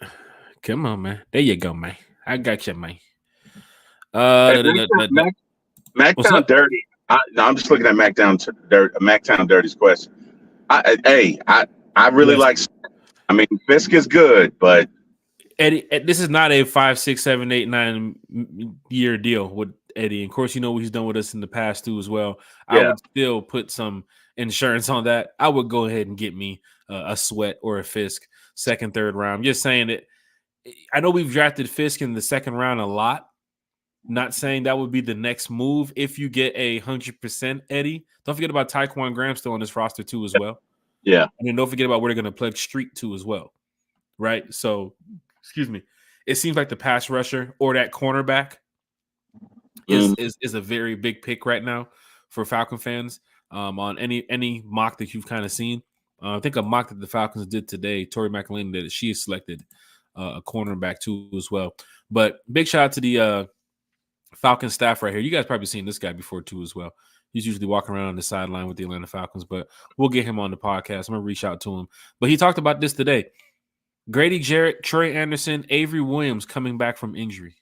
Come on, man. There you go, man. I got you, man. Mactown Dirty. I'm just looking at Mactown Dirty's question. I really like. I mean, Fisk is good, but Eddie, this is not a 5, 6, 7, 8, 9 year deal with Eddie. Of course, you know what he's done with us in the past too as well. Yeah. I would still put some insurance on that. I would go ahead and get me a Sweat or a Fisk second, third round. I'm just saying that I know we've drafted Fisk in the second round a lot. Not saying that would be the next move if you get 100% Eddie. Don't forget about Tyquan Graham still on this roster too as well. Yeah. And then don't forget about where they're going to play Street too as well. Right? So, excuse me. It seems like the pass rusher or that cornerback is a very big pick right now for Falcon fans. On any mock that you've kind of seen. I think a mock that the Falcons did today, Tori McElhaney, that she has selected a cornerback too as well. But big shout out to the Falcon staff right here. You guys probably seen this guy before too as well. He's usually walking around on the sideline with the Atlanta Falcons, but we'll get him on the podcast. I'm going to reach out to him. But he talked about this today. Grady Jarrett, Trey Anderson, Avery Williams coming back from injury.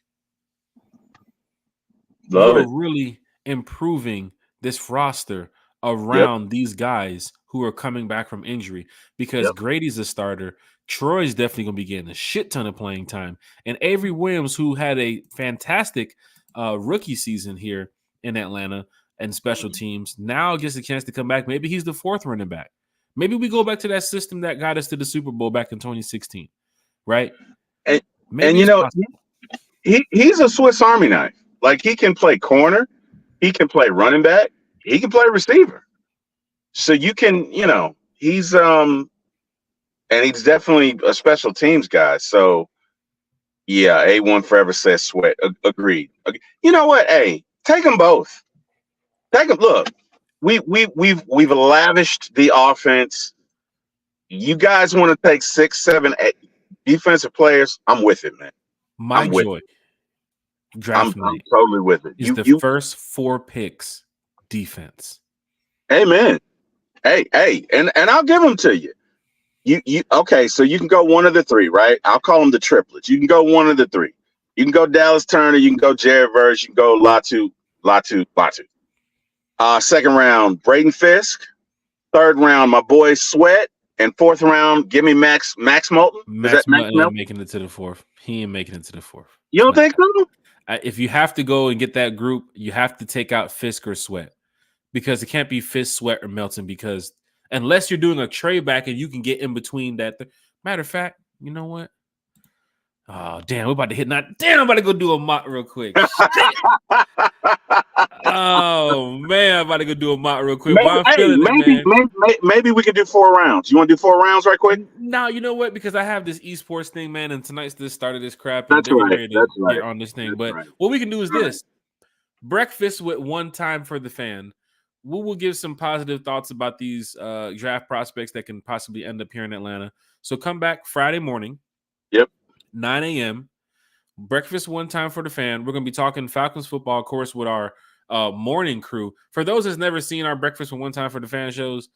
We're really improving this roster around these guys who are coming back from injury because Grady's a starter. Troy's definitely going to be getting a shit ton of playing time. And Avery Williams, who had a fantastic rookie season here in Atlanta and special teams, now gets a chance to come back. Maybe he's the fourth running back. Maybe we go back to that system that got us to the Super Bowl back in 2016, right? And you know, he's a Swiss Army knife. Like, he can play corner, he can play running back, he can play receiver. So you can, you know, he's and he's definitely a special teams guy. So yeah, A1 forever says Sweat. Agreed. You know what? Hey, take them both. Take them. Look, we've lavished the offense. You guys want to take 6, 7, 8 defensive players? I'm with it, man. My joy. I'm totally with it. Is the first 4 picks defense. Amen. Hey, and I'll give them to you. You okay? So you can go one of the 3, right? I'll call them the triplets. You can go one of the 3. You can go Dallas Turner. You can go Jared Verse. You can go Latu. Second round, Braden Fisk. Third round, my boy Sweat. And fourth round, give me Max Moulton. Max Moulton ain't making it to the 4th. He ain't making it to the 4th. You don't think so? If you have to go and get that group, you have to take out Fisk or Sweat because it can't be Fisk, Sweat, or Melton because unless you're doing a trade back and you can get in between that. Matter of fact, you know what? Oh, damn, we're about to hit not. Damn, I'm about to go do a mock real quick. Oh, man, I'm about to go do a mock real quick. Maybe we could do 4 rounds. You want to do 4 rounds right quick? No, you know what? Because I have this esports thing, man, and tonight's the start of this crap. That's right. Get on this thing. But what we can do is this. Breakfast with one time for the fan. we will give some positive thoughts about these draft prospects that can possibly end up here in Atlanta. So come back Friday morning. Yep. 9 a.m. Breakfast one time for the fan. We're going to be talking Falcons football, of course, with our morning crew. For those that's never seen our Breakfast one time for the fan shows,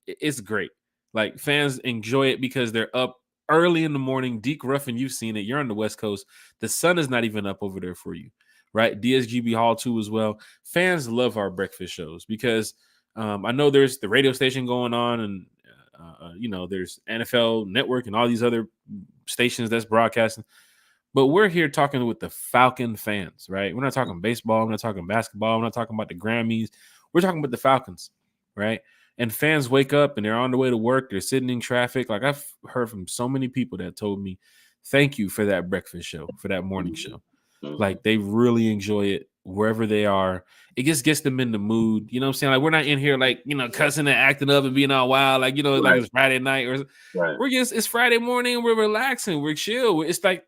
it's great. Like, fans enjoy it because they're up early in the morning. Deke Ruffin, you've seen it. You're on the West Coast. The sun is not even up over there for you, right? DSGB Hall 2 as well. Fans love our breakfast shows because I know there's the radio station going on, and there's NFL Network and all these other stations that's broadcasting. But we're here talking with the Falcon fans, right? We're not talking baseball. We're not talking basketball. We're not talking about the Grammys. We're talking about the Falcons, right? And fans wake up and they're on the way to work. They're sitting in traffic. Like, I've heard from so many people that told me, thank you for that breakfast show, for that morning show. Like, they really enjoy it wherever they are. It just gets them in the mood. You know what I'm saying? Like, we're not in here, like, cussing and acting up and being all wild. Like, like it's Friday night. Or it's Friday morning. We're relaxing. We're chill. It's like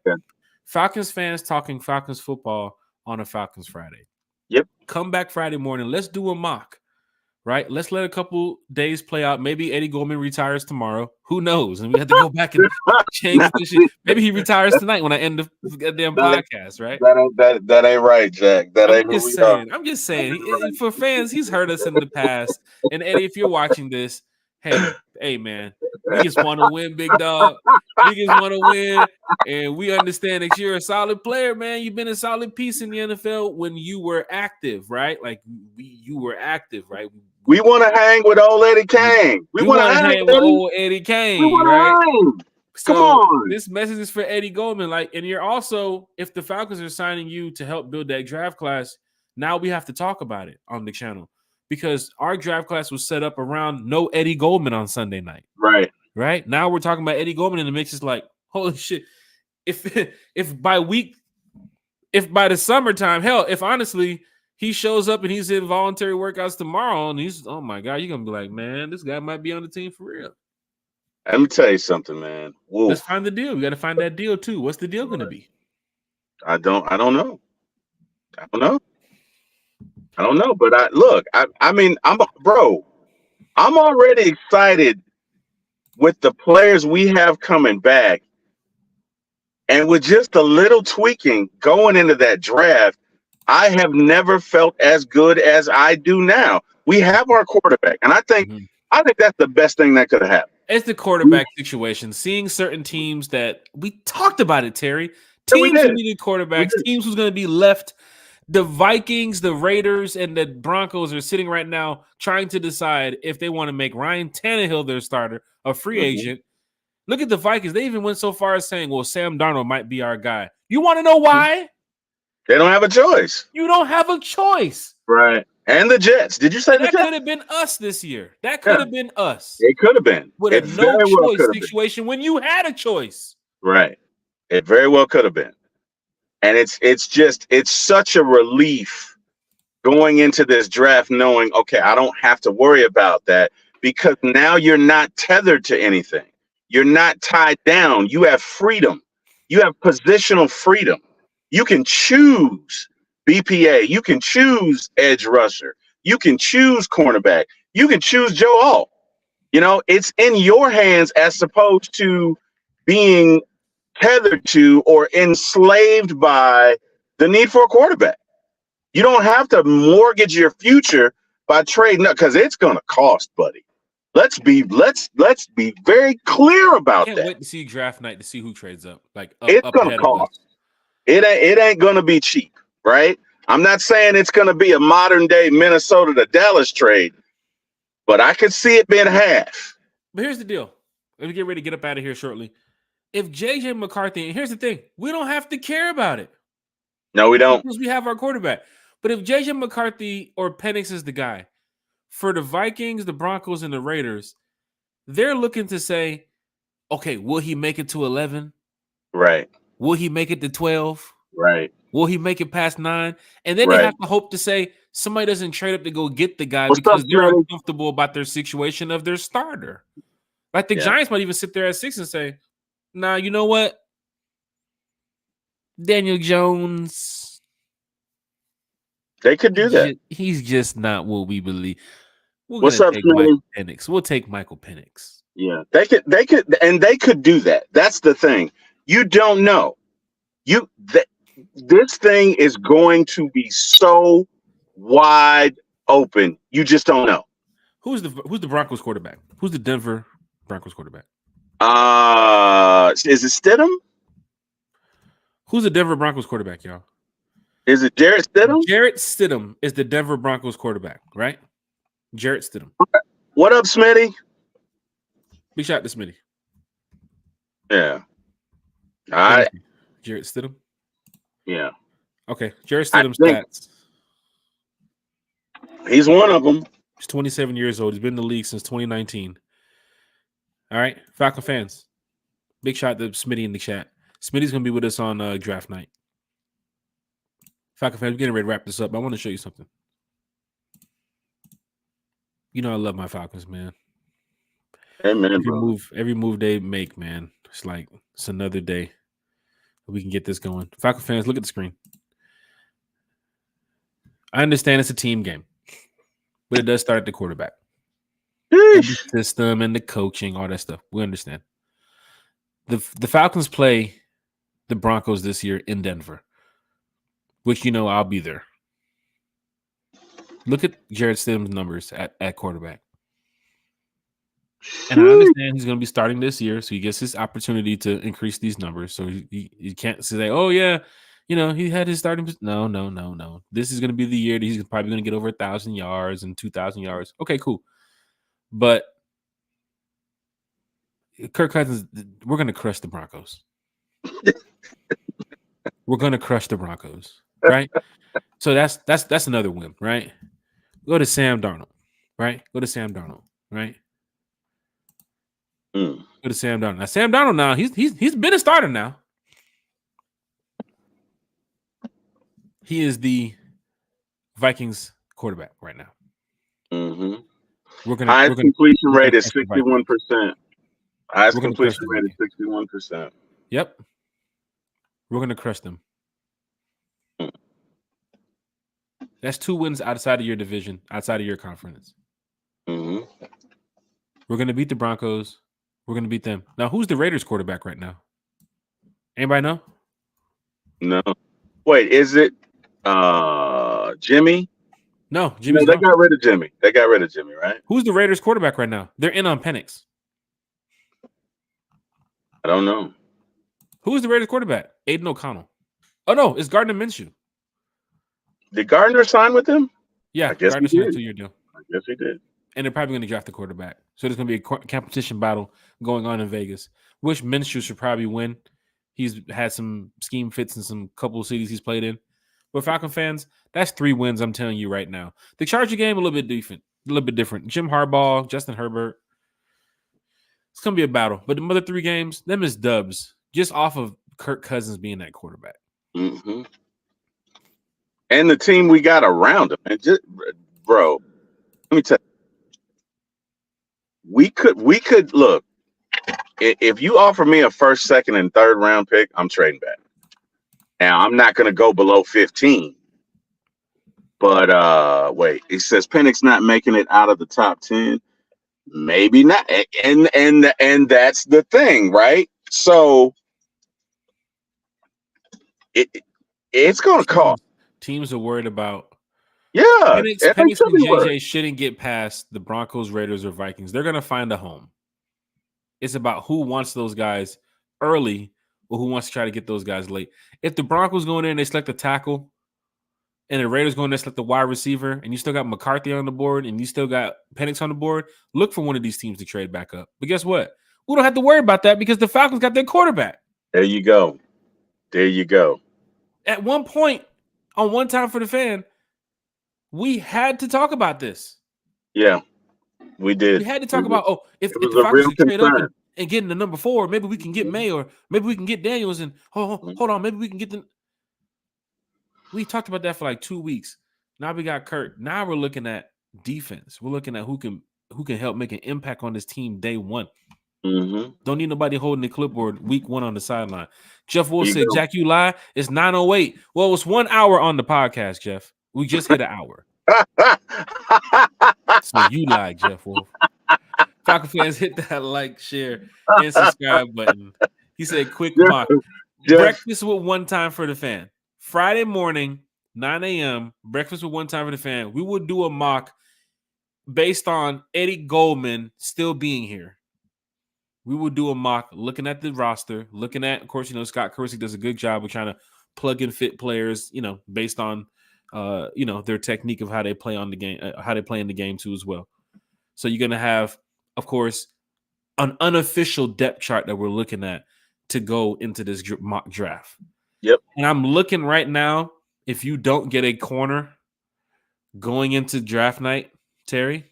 Falcons fans talking Falcons football on a Falcons Friday. Yep. Come back Friday morning. Let's do a mock, right? Let's let a couple days play out. Maybe Eddie Goldman retires tomorrow. Who knows? And we have to go back and change this shit. Maybe he retires tonight when I end the goddamn podcast, right? That ain't right, Jack. I'm just saying. For fans, he's hurt us in the past. And Eddie, if you're watching this, hey, man, we just want to win, big dog. We just want to win, and we understand that you're a solid player, man. You've been a solid piece in the NFL when you were active, right? Like, you were active, right? We want to hang with old Eddie Kane. We want to hang with old Eddie Kane, right? So come on. This message is for Eddie Goldman. Like, and you're also, if the Falcons are signing you to help build that draft class, now we have to talk about it on the channel. Because our draft class was set up around no Eddie Goldman on Sunday night. Right. Now we're talking about Eddie Goldman in the mix. It's like, holy shit. If by the summertime, hell, if honestly he shows up and he's in voluntary workouts tomorrow and he's, oh my God, you're gonna be like, man, this guy might be on the team for real. Let me tell you something, man. Whoa. Let's find the deal. We got to find that deal too. What's the deal gonna be? I don't know. But I'm already excited with the players we have coming back. And with just a little tweaking going into that draft, I have never felt as good as I do now. We have our quarterback, and I think that's the best thing that could have happened. It's the quarterback situation. Seeing certain teams that we talked about it, Terry. Teams who needed quarterbacks, teams who's going to be left. The Vikings, the Raiders, and the Broncos are sitting right now trying to decide if they want to make Ryan Tannehill their starter, a free agent. Look at the Vikings. They even went so far as saying, well, Sam Darnold might be our guy. You want to know why? They don't have a choice. You don't have a choice. Right. And the Jets. Did you say that could have been us this year? That could have been us. It could have been. With a no-choice situation when you had a choice. Right. It very well could have been. And it's such a relief going into this draft knowing, okay, I don't have to worry about that because now you're not tethered to anything. You're not tied down. You have freedom. You have positional freedom. You can choose BPA. You can choose edge rusher. You can choose cornerback. You can choose Joe Alt. It's in your hands as opposed to being tethered to or enslaved by the need for a quarterback. You don't have to mortgage your future by trading up because it's going to cost, buddy. Let's be very clear about that. Can't wait to see draft night to see who trades up. It's going to cost. It ain't going to be cheap, right? I'm not saying it's going to be a modern day Minnesota to Dallas trade, but I could see it being half. But here's the deal. Let me get ready to get up out of here shortly. If JJ McCarthy, and here's the thing, we don't have to care about it. No, we don't. Because we have our quarterback. But if JJ McCarthy or Penix is the guy, for the Vikings, the Broncos, and the Raiders, they're looking to say, okay, will he make it to 11? Right. Will he make it to 12? Right. Will he make it past 9? And then they have to hope to say somebody doesn't trade up to go get the guy because they're uncomfortable about their situation of their starter. Like the Giants might even sit there at 6 and say, nah, you know what? Daniel Jones. They could do that. He's just not what we believe. We're What's gonna up, take Smitty? Michael Penix. We'll take Michael Penix. Yeah, they could do that. That's the thing. You don't know. This thing is going to be so wide open. You just don't know. Who's the Broncos quarterback? Who's the Denver Broncos quarterback? Is it Stidham? Who's the Denver Broncos quarterback, y'all? Is it Jarrett Stidham? Jarrett Stidham is the Denver Broncos quarterback, right? Jarrett Stidham. What up, Smitty? Big shout to Smitty. Yeah. All right. Jarrett Stidham. Yeah. Okay. Jarrett Stidham's stats. He's one of them. He's 27 years old. He's been in the league since 2019. All right. Falcon fans. Big shout to Smitty in the chat. Smitty's going to be with us on draft night. Falcon fans, we're getting ready to wrap this up. I want to show you something. You know I love my Falcons, man. Amen, every move they make, man. It's another day. We can get this going. Falcon fans, look at the screen. I understand it's a team game, but it does start at the quarterback. The system and the coaching, all that stuff. We understand. The Falcons play the Broncos this year in Denver, which I'll be there. Look at Jarrett Stidham's numbers at quarterback. And I understand he's going to be starting this year, so he gets his opportunity to increase these numbers. So he can't say, oh, yeah, he had his starting. No. This is going to be the year that he's probably going to get over 1,000 yards and 2,000 yards. Okay, cool. But Kirk Cousins, we're going to crush the Broncos. We're going to crush the Broncos, right? So that's another win, right? Go to Sam Darnold, right? Go to Sam Darnold, right? Go to Sam Darnold. Now Sam Darnold, now he's been a starter now. He is the Vikings quarterback right now. Mm-hmm. Highest completion rate is 61%. Highest completion rate is 61%. Yep. We're gonna crush them. That's 2 wins outside of your division, outside of your conference. Mm-hmm. We're going to beat the Broncos. We're going to beat them. Now, who's the Raiders quarterback right now? Anybody know? No. Wait, is it Jimmy? No, Jimmy. No, they got rid of Jimmy. They got rid of Jimmy, right? Who's the Raiders quarterback right now? They're in on Penix. I don't know. Who's the Raiders quarterback? Aiden O'Connell. Oh, no, it's Gardner Minshew. Did Gardner sign with him? Yeah, Gardner signed a 2-year deal. I guess he did. And they're probably going to draft the quarterback. So there's going to be a competition battle going on in Vegas, which Minshew should probably win. He's had some scheme fits in some couple of cities he's played in. But Falcon fans, that's 3 wins, I'm telling you right now. The Charger game, a little bit different. Jim Harbaugh, Justin Herbert. It's going to be a battle. But the other 3 games, them is dubs, just off of Kirk Cousins being that quarterback. Mm-hmm. And the team we got around him. And just, bro, let me tell you. We could look. If you offer me a 1st, 2nd, and 3rd round pick, I'm trading back. Now I'm not going to go below 15. But wait, it says Penix not making it out of the top 10. Maybe not, and that's the thing, right? So it's going to cost. Teams are worried about. Yeah, Penix and JJ shouldn't get past the Broncos, Raiders, or Vikings. They're going to find a home. It's about who wants those guys early or who wants to try to get those guys late. If the Broncos go in there and they select the tackle and the Raiders go in there and select the wide receiver and you still got McCarthy on the board and you still got Penix on the board, look for one of these teams to trade back up. But guess what? We don't have to worry about that because the Falcons got their quarterback. There you go. At one point, on One Time for the Fan, we had to talk about this. Yeah, we did. We had to talk about, if the Falcons trade up and get in the number 4, maybe we can get May or maybe we can get Daniels and hold on, maybe we can get them. We talked about that for like 2 weeks. Now we got Kurt. Now we're looking at defense. We're looking at who can help make an impact on this team day one. Mm-hmm. Don't need nobody holding the clipboard week 1 on the sideline. Jeff Wolf said, Jack, you lie. It's 9:08. Well, it's 1 hour on the podcast, Jeff. We just hit an hour. So you lied, Jeff Wolf. Falcon fans, hit that like, share, and subscribe button. He said, quick mock. Jeff, Breakfast with One Time for the Fan. Friday morning, 9 a.m., breakfast with One Time for the Fan. We will do a mock based on Eddie Goldman still being here. We will do a mock looking at the roster, looking at, of course, Scott Kersey does a good job of trying to plug and fit players, based on, their technique of how they play on the game, how they play in the game too as well. So you're going to have, of course, an unofficial depth chart that we're looking at to go into this mock draft. Yep. And I'm looking right now, if you don't get a corner going into draft night, Terry,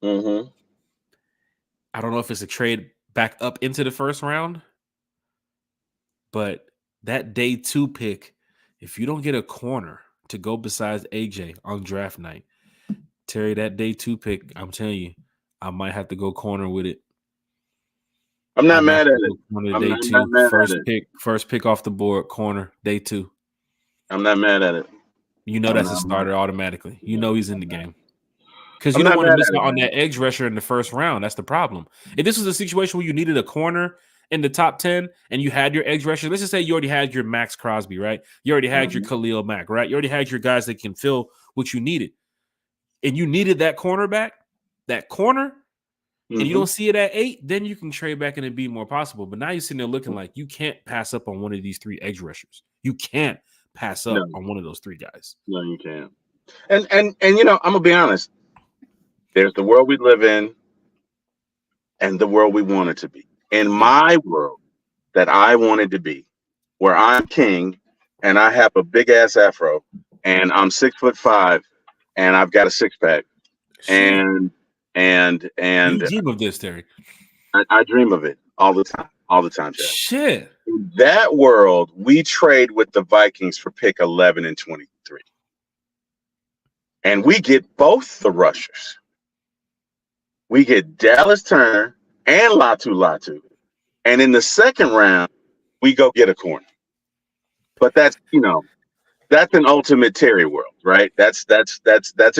Mm-hmm. I don't know if it's a trade back up into the first round, but that day 2 pick, if you don't get a corner to go besides AJ on draft night, Terry, that day 2 pick, I'm telling you, I might have to go corner with it. I'm not mad at it. Day 2, first pick off the board, corner, day 2. I'm not mad at it. That's a starter automatically. He's in the game. Because you don't want to miss out on that edge rusher in the first round. That's the problem. If this was a situation where you needed a corner in the top 10 and you had your edge rusher, let's just say you already had your Max Crosby, right? You already had your Khalil Mack, right? You already had your guys that can fill what you needed. And you needed that cornerback, that corner, and you don't see it at 8, then you can trade back and it be more possible. But now you're sitting there looking like you can't pass up on one of these 3 edge rushers. You can't pass up on one of those 3 guys. No, you can't. And I'm gonna be honest. There's the world we live in and the world we want it to be. In my world that I wanted to be, where I'm king and I have a big ass afro and I'm 6'5" and I've got a 6-pack. And you dream of this, Terry. I dream of it all the time, Jeff. Shit. In that world, we trade with the Vikings for pick 11 and 23. And we get both the rushers. We get Dallas Turner and Latu. And in the second round, we go get a corner. But that's an ultimate Terry world, right? That's a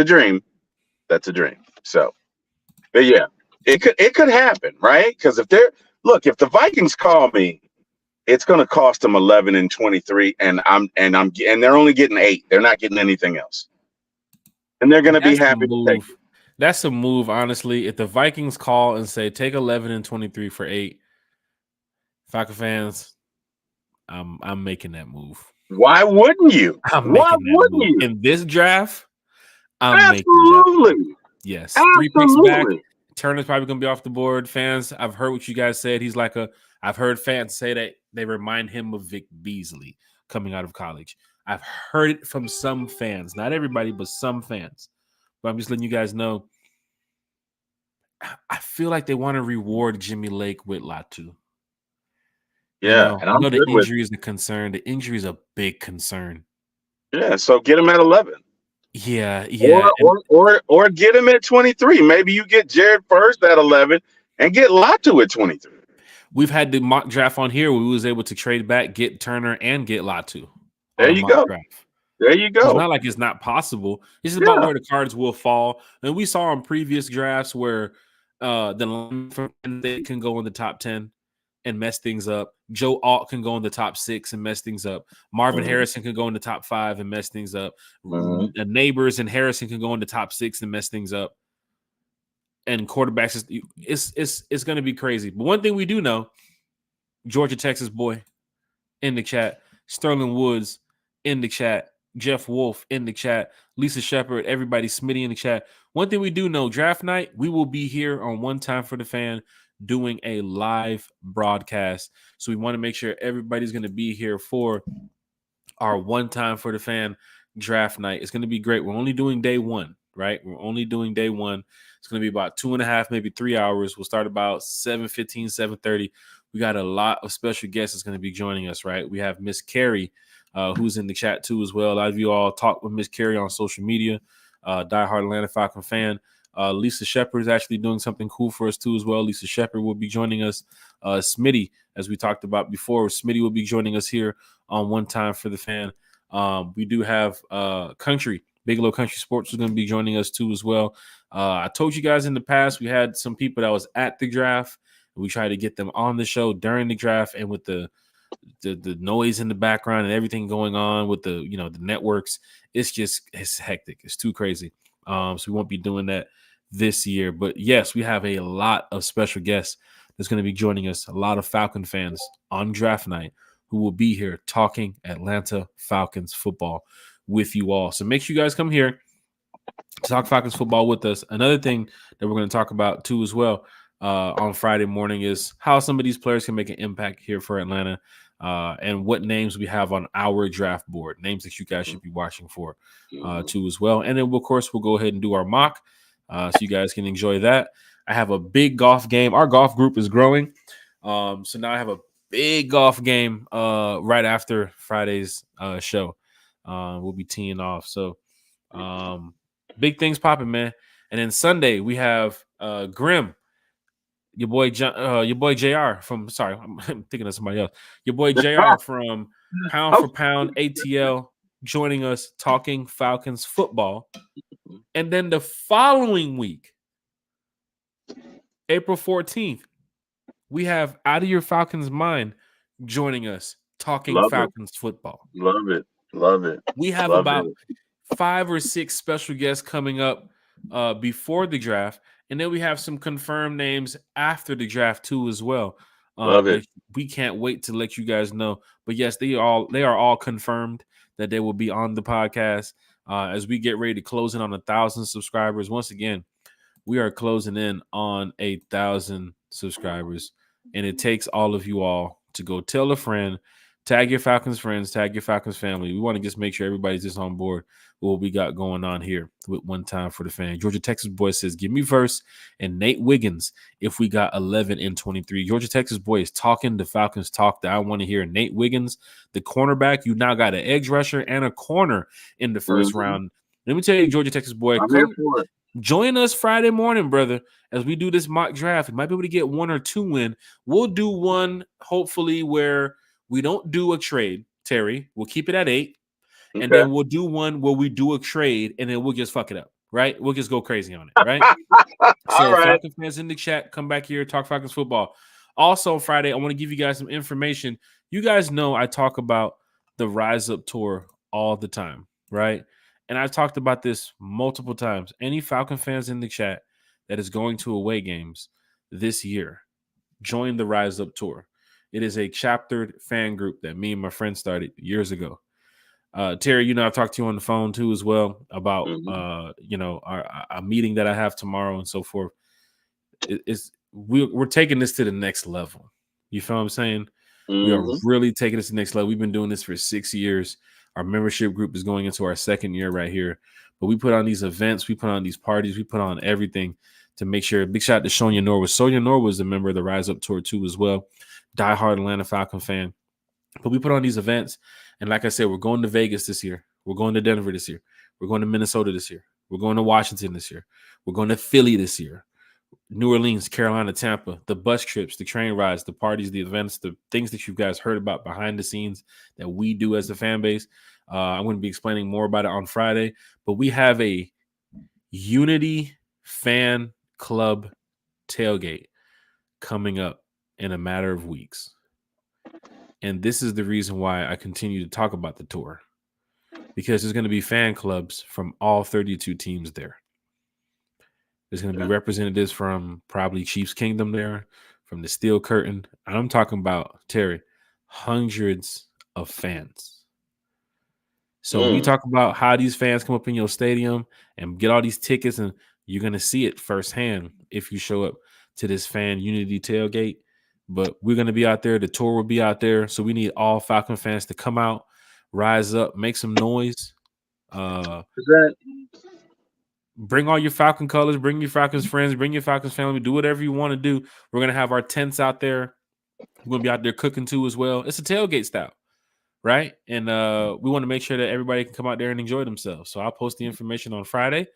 dream. That's a dream. So, but yeah, it could happen, right? Because if the Vikings call me, it's going to cost them 11 and 23, and they're only getting 8. They're not getting anything else, and they're going to be happy to take it. That's a move, honestly. If the Vikings call and say take 11 and 23 for 8, Falcon fans, I'm making that move. Why wouldn't you? Why wouldn't you? In this draft, I'm making that move. Yes. Absolutely. 3 picks back. Turner's probably gonna be off the board. Fans, I've heard what you guys said. I've heard fans say that they remind him of Vic Beasley coming out of college. I've heard it from some fans, not everybody, but some fans. But I'm just letting you guys know. I feel like they want to reward Jimmy Lake with Latu. Yeah, and I know the injury is a concern. The injury is a big concern. Yeah, so get him at 11. Yeah. Or get him at 23. Maybe you get Jared first at 11 and get Latu at 23. We've had the mock draft on here where we was able to trade back, get Turner, and get Latu. There you go. There you go. It's not like it's not possible. It's just about where the cards will fall. And we saw in previous drafts where the line from they can go in the top 10 and mess things up. Joe Alt can go in the top 6 and mess things up. Marvin Harrison can go in the top 5 and mess things up. The Neighbors and Harrison can go in the top 6 and mess things up. And quarterbacks, it's going to be crazy. But one thing we do know, Georgia, Texas boy in the chat, Sterling Woods in the chat, Jeff Wolf in the chat, Lisa Shepard, everybody, Smitty in the chat. One thing we do know, draft night, we will be here on One Time for the Fan doing a live broadcast. So we want to make sure everybody's going to be here for our One Time for the Fan draft night. It's going to be great. We're only doing day 1, right? We're only doing day 1. It's going to be about 2.5, maybe 3 hours. We'll start about 7:15, 7:30. We got a lot of special guests that's going to be joining us, right? We have Miss Carrie, who's in the chat too as well. A lot of you all talk with Miss Carrie on social media. Diehard Atlanta Falcon fan. Lisa Shepard is actually doing something cool for us too as well. Lisa Shepard will be joining us. Smitty, as we talked about before, Smitty will be joining us here on One Time for the Fan. We do have Country, Bigelow Country Sports is going to be joining us too as well. I told you guys in the past we had some people that was at the draft. We tried to get them on the show during the draft, and with the noise in the background and everything going on with the the networks, it's hectic. It's too crazy. So we won't be doing that this year. But yes, we have a lot of special guests that's going to be joining us. A lot of Falcon fans on draft night who will be here talking Atlanta Falcons football with you all. So make sure you guys come here to talk Falcons football with us. Another thing that we're going to talk about too as well on Friday morning is how some of these players can make an impact here for Atlanta, and what names we have on our draft board, names that you guys should be watching for too as well. And then, of course, we'll go ahead and do our mock so you guys can enjoy that. I have a big golf game. Our golf group is growing. So now I have a big golf game right after Friday's show. We'll be teeing off. So big things popping, man. And then Sunday we have Grim, your boy JR from I'm thinking of somebody else. Your boy JR from Pound for Pound ATL joining us talking Falcons football. And then the following week, April 14th, we have Out of Your Falcons Mind joining us talking Falcons football. Love it. Love it. We have about 5 or 6 special guests coming up before the draft, and then we have some confirmed names after the draft too as well. Love it. We can't wait to let you guys know. But yes, they are all confirmed that they will be on the podcast as we get ready to close in on 1,000 subscribers. Once again, we are closing in on 1,000 subscribers, and it takes all of you all to go tell a friend, tag your Falcons friends, tag your Falcons family. We want to just make sure everybody's just on board with what we got going on here with One Time for the Fan. Georgia Texas Boy says, give me verse and Nate Wiggins if we got 11 and 23. Georgia Texas Boy is talking the Falcons talk that I want to hear. Nate Wiggins, the cornerback, you now got an edge rusher and a corner in the first round. Let me tell you, Georgia Texas Boy, join us Friday morning, brother, as we do this mock draft. We might be able to get 1 or 2 in. We'll do one, hopefully, where we don't do a trade, Terry. We'll keep it at 8. Okay. And then we'll do one where we do a trade, and then we'll just fuck it up, right? We'll just go crazy on it, right? So, right. Falcons fans in the chat, come back here, talk Falcons football. Also, Friday, I want to give you guys some information. You guys know I talk about the Rise Up Tour all the time, right? And I've talked about this multiple times. Any Falcon fans in the chat that is going to away games this year, join the Rise Up Tour. It is a chaptered fan group that me and my friend started years ago. Terry, I've talked to you on the phone too as well about, our meeting that I have tomorrow and so forth. We're taking this to the next level. You feel what I'm saying? We are really taking this to the next level. We've been doing this for 6 years. Our membership group is going into our 2nd year right here. But we put on these events. We put on these parties. We put on everything to make sure. Big shout out to Sonia Norwood. Sonia Norwood was a member of the Rise Up Tour too as well. Diehard Atlanta Falcon fan. But we put on these events. And like I said, we're going to Vegas this year. We're going to Denver this year. We're going to Minnesota this year. We're going to Washington this year. We're going to Philly this year. New Orleans, Carolina, Tampa, the bus trips, the train rides, the parties, the events, the things that you guys heard about behind the scenes that we do as a fan base. I'm going to be explaining more about it on Friday, but we have a Unity Fan Club tailgate coming up in a matter of weeks. And this is the reason why I continue to talk about the tour, because there's going to be fan clubs from all 32 teams there. There's going to be representatives from probably Chiefs Kingdom there, from the Steel Curtain. I'm talking about, Terry, hundreds of fans. So when you talk about how these fans come up in your stadium and get all these tickets, and you're going to see it firsthand if you show up to this fan unity tailgate. But we're going to be out there. The tour will be out there. So we need all Falcon fans to come out, rise up, make some noise. Bring all your Falcon colors, bring your Falcons friends, bring your Falcons family, do whatever you want to do. We're going to have our tents out there. We're going to be out there cooking too as well. It's a tailgate style, right? And we want to make sure that everybody can come out there and enjoy themselves. So I'll post the information on Friday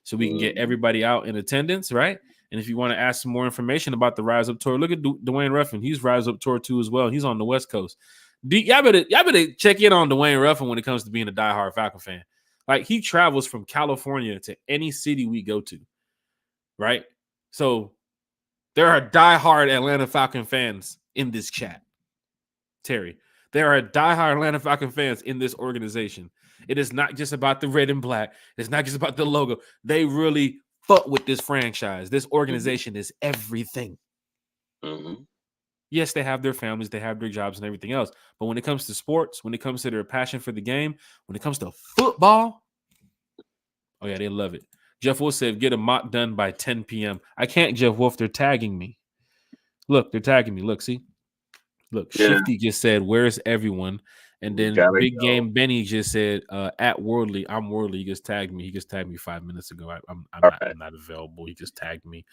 so we can get everybody out in attendance, right? And if you want to ask some more information about the Rise Up Tour, look at Dwayne Ruffin. He's Rise Up Tour too as well. He's on the West Coast. Y'all better check in on Dwayne Ruffin when it comes to being a diehard Falcon fan. Like, he travels from California to any city we go to, right? So there are diehard Atlanta Falcon fans in this chat, Terry. There are diehard Atlanta Falcon fans in this organization. It is not just about the red and black. It's not just about the logo. They really fuck with this franchise. This organization is everything. Mm-hmm. Yes, they have their families, they have their jobs and everything else. But when it comes to sports, when it comes to their passion for the game, when it comes to football, oh yeah, they love it. Jeff Wolf said, get a mock done by 10 p.m. I can't, Jeff Wolf. They're tagging me. Look, they're tagging me. Look, see? Look, Yeah. Shifty just said, where's everyone? And then Big Game Benny just said, at Worldly, I'm Worldly. He just tagged me. He just tagged me 5 minutes ago. I'm not available. He just tagged me.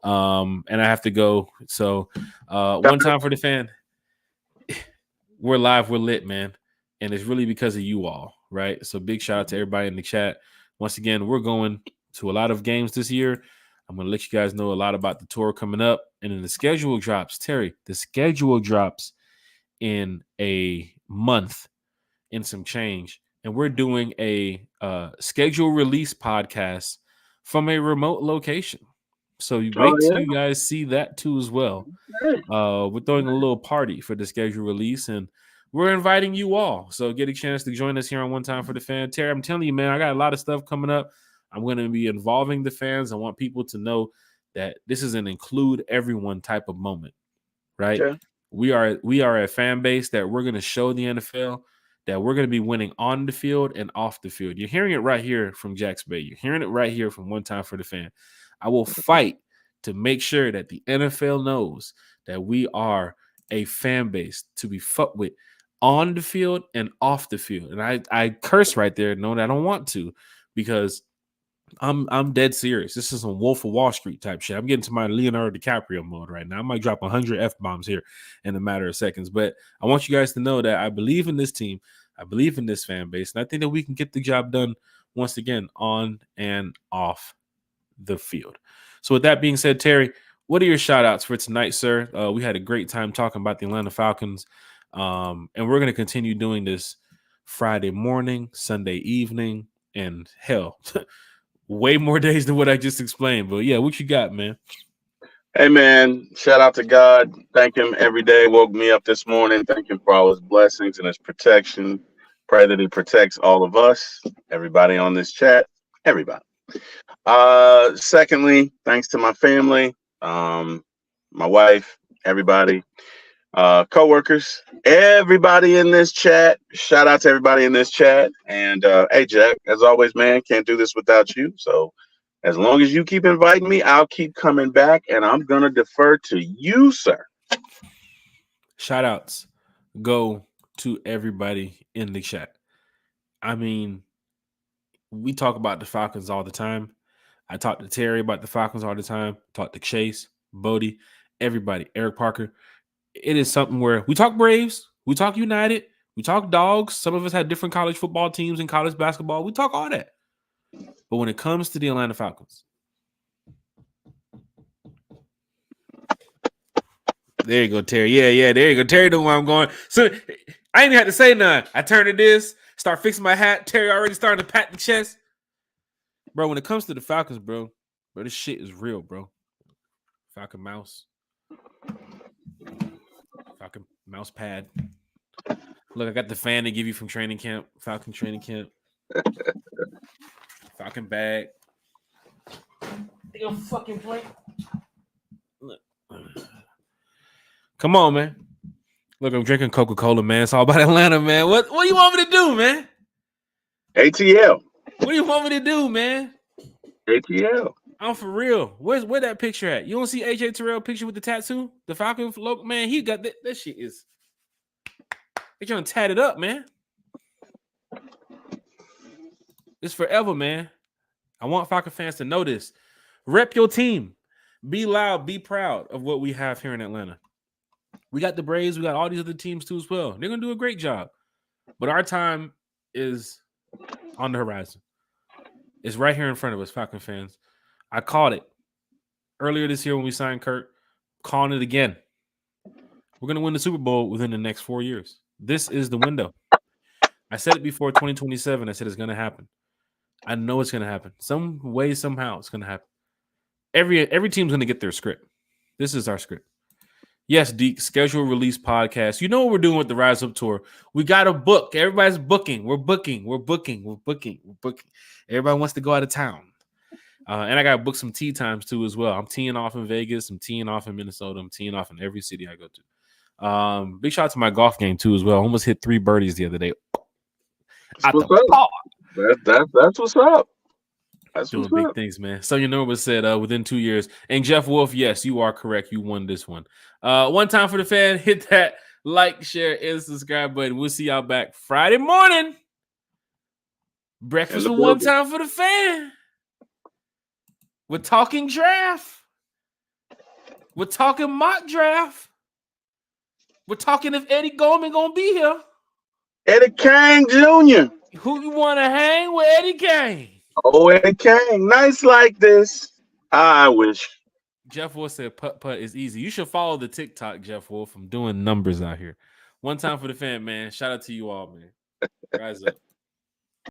And I have to go. So one time for the fan. We're live, we're lit, man. And it's really because of you all, right? So big shout out to everybody in the chat. Once again, we're going to a lot of games this year. I'm going to let you guys know a lot about the tour coming up. And then the schedule drops. Terry, the schedule drops in a month and some change. And we're doing a schedule release podcast from a remote location. So you wait till you guys see that too as well. We're throwing a little party for the schedule release, and we're inviting you all. So get a chance to join us here on One Time for the Fan. Terry, I'm telling you, man, I got a lot of stuff coming up. I'm going to be involving the fans. I want people to know that this is an include everyone type of moment, right? Okay. We are a fan base that we're going to show the NFL that we're going to be winning on the field and off the field. You're hearing it right here from Jax Bay. You're hearing it right here from One Time for the Fan. I will fight to make sure that the NFL knows that we are a fan base to be fucked with on the field and off the field. And I curse right there, knowing I don't want to, because I'm dead serious. This is some Wolf of Wall Street type shit. I'm getting to my Leonardo DiCaprio mode right now. I might drop 100 F-bombs here in a matter of seconds. But I want you guys to know that I believe in this team. I believe in this fan base. And I think that we can get the job done once again on and off the field. So with that being said, Terry, what are your shout outs for tonight, sir? We had a great time talking about the Atlanta Falcons. And we're going to continue doing this Friday morning, Sunday evening, and hell, way more days than what I just explained. But yeah, what you got, man? Hey, man, shout out to God. Thank him every day. Woke me up this morning. Thank him for all his blessings and his protection. Pray that he protects all of us, everybody on this chat, everybody. Secondly, thanks to my family, my wife, everybody, coworkers, everybody in this chat. Shout out to everybody in this chat. And hey, Jack, as always, man, can't do this without you. So as long as you keep inviting me, I'll keep coming back, and I'm gonna defer to you, sir. Shout outs go to everybody in the chat. I mean, we talk about the Falcons all the time. I talk to Terry about the Falcons all the time. Talk to Chase, Bodie, everybody, Eric Parker. It is something where we talk Braves, we talk United, we talk Dogs. Some of us had different college football teams and college basketball. We talk all that. But when it comes to the Atlanta Falcons, there you go, Terry. Yeah, there you go. Terry knew where I'm going. So I ain't even had to say nothing. I turn to this, start fixing my hat. Terry already starting to pat the chest. Bro, when it comes to the Falcons, bro, this shit is real, bro. Falcon mouse. Falcon mouse pad. Look, I got the fan to give you from training camp. Falcon training camp. Falcon bag. They gonna fucking play. Look. Come on, man. Look, I'm drinking Coca-Cola, man. It's all about Atlanta, man. What do you want me to do, man? ATL. What do you want me to do, man? ATL. I'm for real. Where that picture at? You don't see AJ Terrell picture with the tattoo? The Falcon logo? Man, he got that shit is. They trying to tat it up, man. It's forever, man. I want Falcon fans to know this. Rep your team. Be loud. Be proud of what we have here in Atlanta. We got the Braves. We got all these other teams too as well. They're going to do a great job. But our time is on the horizon. It's right here in front of us, Falcon fans. I called it earlier this year when we signed Kurt. Calling it again. We're going to win the Super Bowl within the next 4 years. This is the window. I said it before 2027. I said it's going to happen. I know it's going to happen. Some way, somehow, it's going to happen. Every team's going to get their script. This is our script. Yes, Deke, schedule release podcast. You know what we're doing with the Rise Up tour. We got a book. Everybody's booking. We're booking. Everybody wants to go out of town. And I got to book some tea times too as well. I'm teeing off in Vegas. I'm teeing off in Minnesota. I'm teeing off in every city I go to. Big shout out to my golf game too as well. I almost hit 3 birdies the other day. That's what's up. That's what's up. That's doing big things, man. So Nova said within 2 years. And Jeff Wolf, yes, you are correct. You won this one. One time for the fan. Hit that like, share, and subscribe button. We'll see y'all back Friday morning. Breakfast with one time for the fan. We're talking draft. We're talking mock draft. We're talking if Eddie Goldman gonna be here. Eddie Kane Jr. Who you want to hang with? Eddie Kane. Oh, Eddie Kane. Nice like this. I wish. Jeff Wolf said putt is easy. You should follow the TikTok, Jeff Wolf. I'm doing numbers out here. One time for the fan, man. Shout out to you all, man. Rise up.